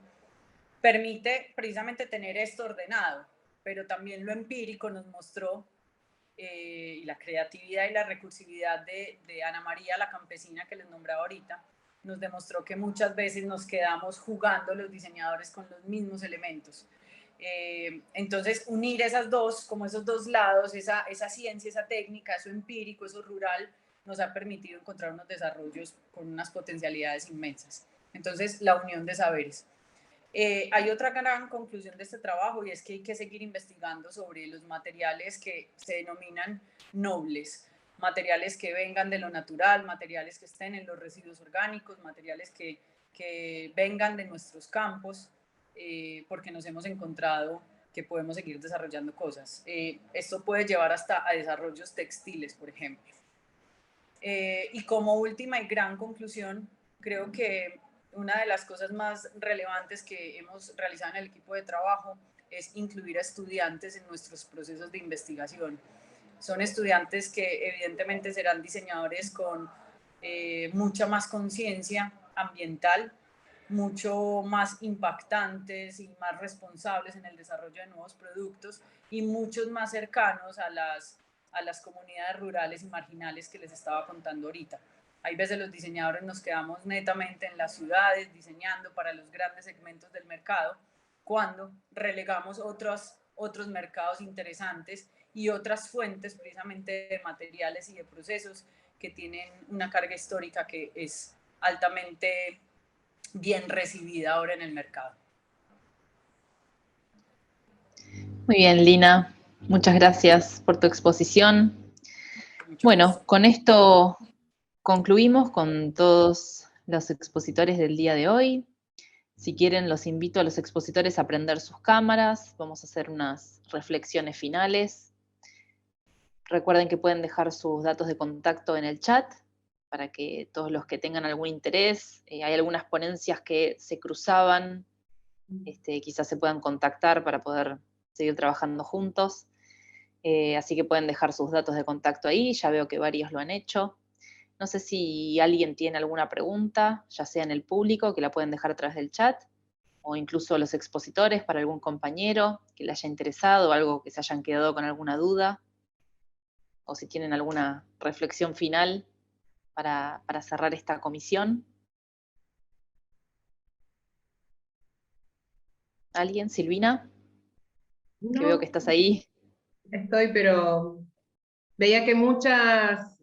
Permite precisamente tener esto ordenado, pero también lo empírico nos mostró, y la creatividad y la recursividad de Ana María, la campesina que les nombraba ahorita, nos demostró que muchas veces nos quedamos jugando los diseñadores con los mismos elementos. Entonces, unir esas dos, como esos dos lados, esa ciencia, esa técnica, eso empírico, eso rural, nos ha permitido encontrar unos desarrollos con unas potencialidades inmensas. Entonces, la unión de saberes. Hay otra gran conclusión de este trabajo, y es que hay que seguir investigando sobre los materiales que se denominan nobles, materiales que vengan de lo natural, materiales que estén en los residuos orgánicos, materiales que vengan de nuestros campos, porque nos hemos encontrado que podemos seguir desarrollando cosas. Esto puede llevar hasta a desarrollos textiles, por ejemplo. Y como última y gran conclusión, creo que una de las cosas más relevantes que hemos realizado en el equipo de trabajo es incluir a estudiantes en nuestros procesos de investigación. Son estudiantes que evidentemente serán diseñadores con mucha más conciencia ambiental, mucho más impactantes y más responsables en el desarrollo de nuevos productos, y muchos más cercanos a las comunidades rurales y marginales que les estaba contando ahorita. Hay veces los diseñadores nos quedamos netamente en las ciudades diseñando para los grandes segmentos del mercado, cuando relegamos otros mercados interesantes y otras fuentes precisamente de materiales y de procesos que tienen una carga histórica que es altamente bien recibida ahora en el mercado. Muy bien, Lina. Muchas gracias por tu exposición. Bueno, con esto concluimos con todos los expositores del día de hoy. Si quieren, los invito a los expositores a prender sus cámaras. Vamos a hacer unas reflexiones finales. Recuerden que pueden dejar sus datos de contacto en el chat para que todos los que tengan algún interés, hay algunas ponencias que se cruzaban, quizás se puedan contactar para poder seguir trabajando juntos. Así que pueden dejar sus datos de contacto ahí, ya veo que varios lo han hecho. No sé si alguien tiene alguna pregunta, ya sea en el público, que la pueden dejar a través del chat, o incluso los expositores para algún compañero que le haya interesado, o algo que se hayan quedado con alguna duda, o si tienen alguna reflexión final para cerrar esta comisión. ¿Alguien? ¿Silvina? No, que veo que estás ahí. Estoy, pero veía que muchas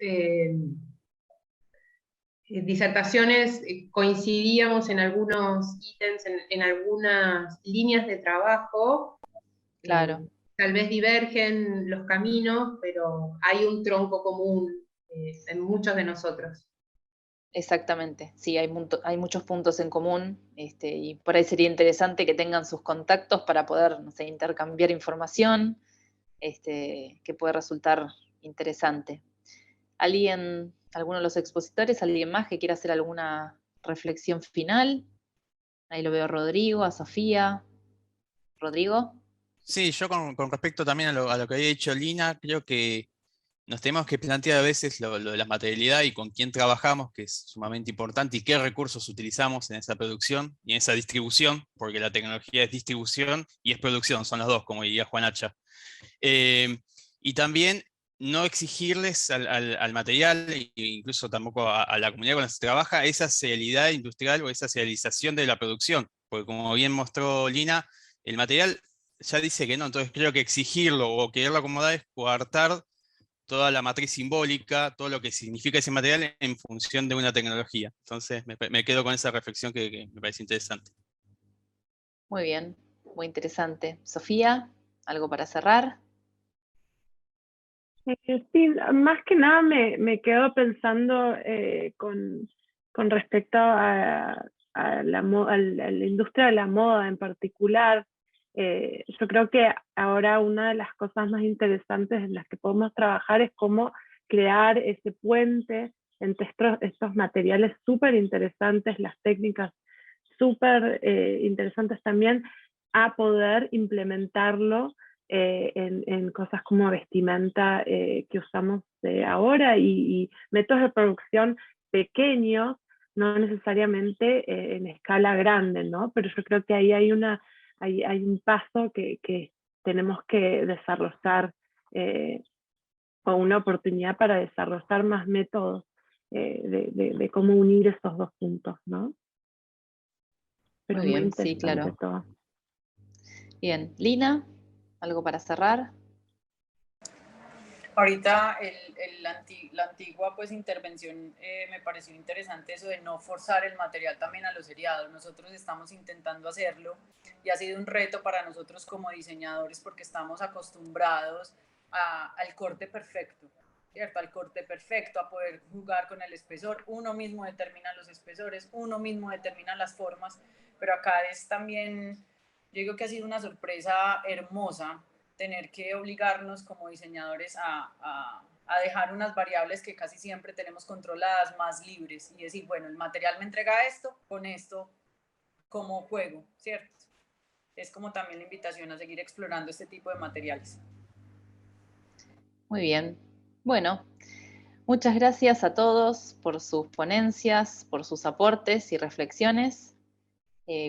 disertaciones coincidíamos en algunos ítems, en algunas líneas de trabajo. Claro. Tal vez divergen los caminos, pero hay un tronco común en muchos de nosotros. Exactamente, sí, hay muchos puntos en común, y por ahí sería interesante que tengan sus contactos para poder, no sé, intercambiar información, que puede resultar interesante. ¿Alguno de los expositores, alguien más que quiera hacer alguna reflexión final? Ahí lo veo a Rodrigo, a Sofía. Rodrigo. Sí, yo con respecto también a lo que había dicho Lina, creo que nos tenemos que plantear a veces lo de la materialidad y con quién trabajamos, que es sumamente importante, y qué recursos utilizamos en esa producción y en esa distribución, porque la tecnología es distribución y es producción, son los dos, como diría Juan Hacha. Y también no exigirles al material, e incluso tampoco a la comunidad con la que se trabaja, esa serialidad industrial o esa serialización de la producción, porque como bien mostró Lina, el material ya dice que no, entonces creo que exigirlo o quererlo acomodar es coartar toda la matriz simbólica, todo lo que significa ese material en función de una tecnología. Entonces me quedo con esa reflexión que me parece interesante. Muy bien, muy interesante. Sofía, ¿algo para cerrar? Sí, más que nada me quedo pensando con respecto a la industria de la moda en particular. Yo creo que ahora una de las cosas más interesantes en las que podemos trabajar es cómo crear ese puente entre estos materiales súper interesantes, las técnicas súper interesantes también, a poder implementarlo en cosas como vestimenta que usamos ahora y métodos de producción pequeños, no necesariamente en escala grande, ¿no? Pero yo creo que ahí hay un paso que tenemos que desarrollar o una oportunidad para desarrollar más métodos de cómo unir esos dos puntos, ¿no? Pero Muy muy bien, sí, interesante claro. todo. Bien, Lina, ¿algo para cerrar? Ahorita la antigua pues, intervención me pareció interesante eso de no forzar el material también a los seriados. Nosotros estamos intentando hacerlo y ha sido un reto para nosotros como diseñadores porque estamos acostumbrados al corte perfecto, ¿cierto? Al corte perfecto, a poder jugar con el espesor. Uno mismo determina los espesores, uno mismo determina las formas, pero acá es también, yo digo que ha sido una sorpresa hermosa tener que obligarnos como diseñadores a dejar unas variables que casi siempre tenemos controladas más libres y decir, bueno, el material me entrega esto, con esto como juego, ¿cierto? Es como también la invitación a seguir explorando este tipo de materiales. Muy bien. Bueno, muchas gracias a todos por sus ponencias, por sus aportes y reflexiones.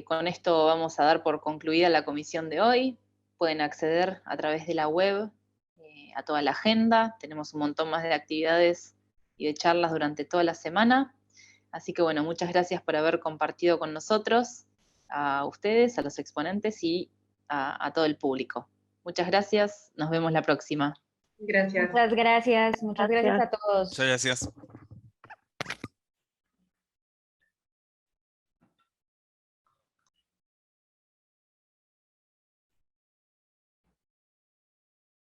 Con esto vamos a dar por concluida la comisión de hoy. Pueden acceder a través de la web a toda la agenda. Tenemos un montón más de actividades y de charlas durante toda la semana. Así que bueno, muchas gracias por haber compartido con nosotros, a ustedes, a los exponentes y a todo el público. Muchas gracias, nos vemos la próxima. Gracias. Muchas gracias a todos. Muchas gracias.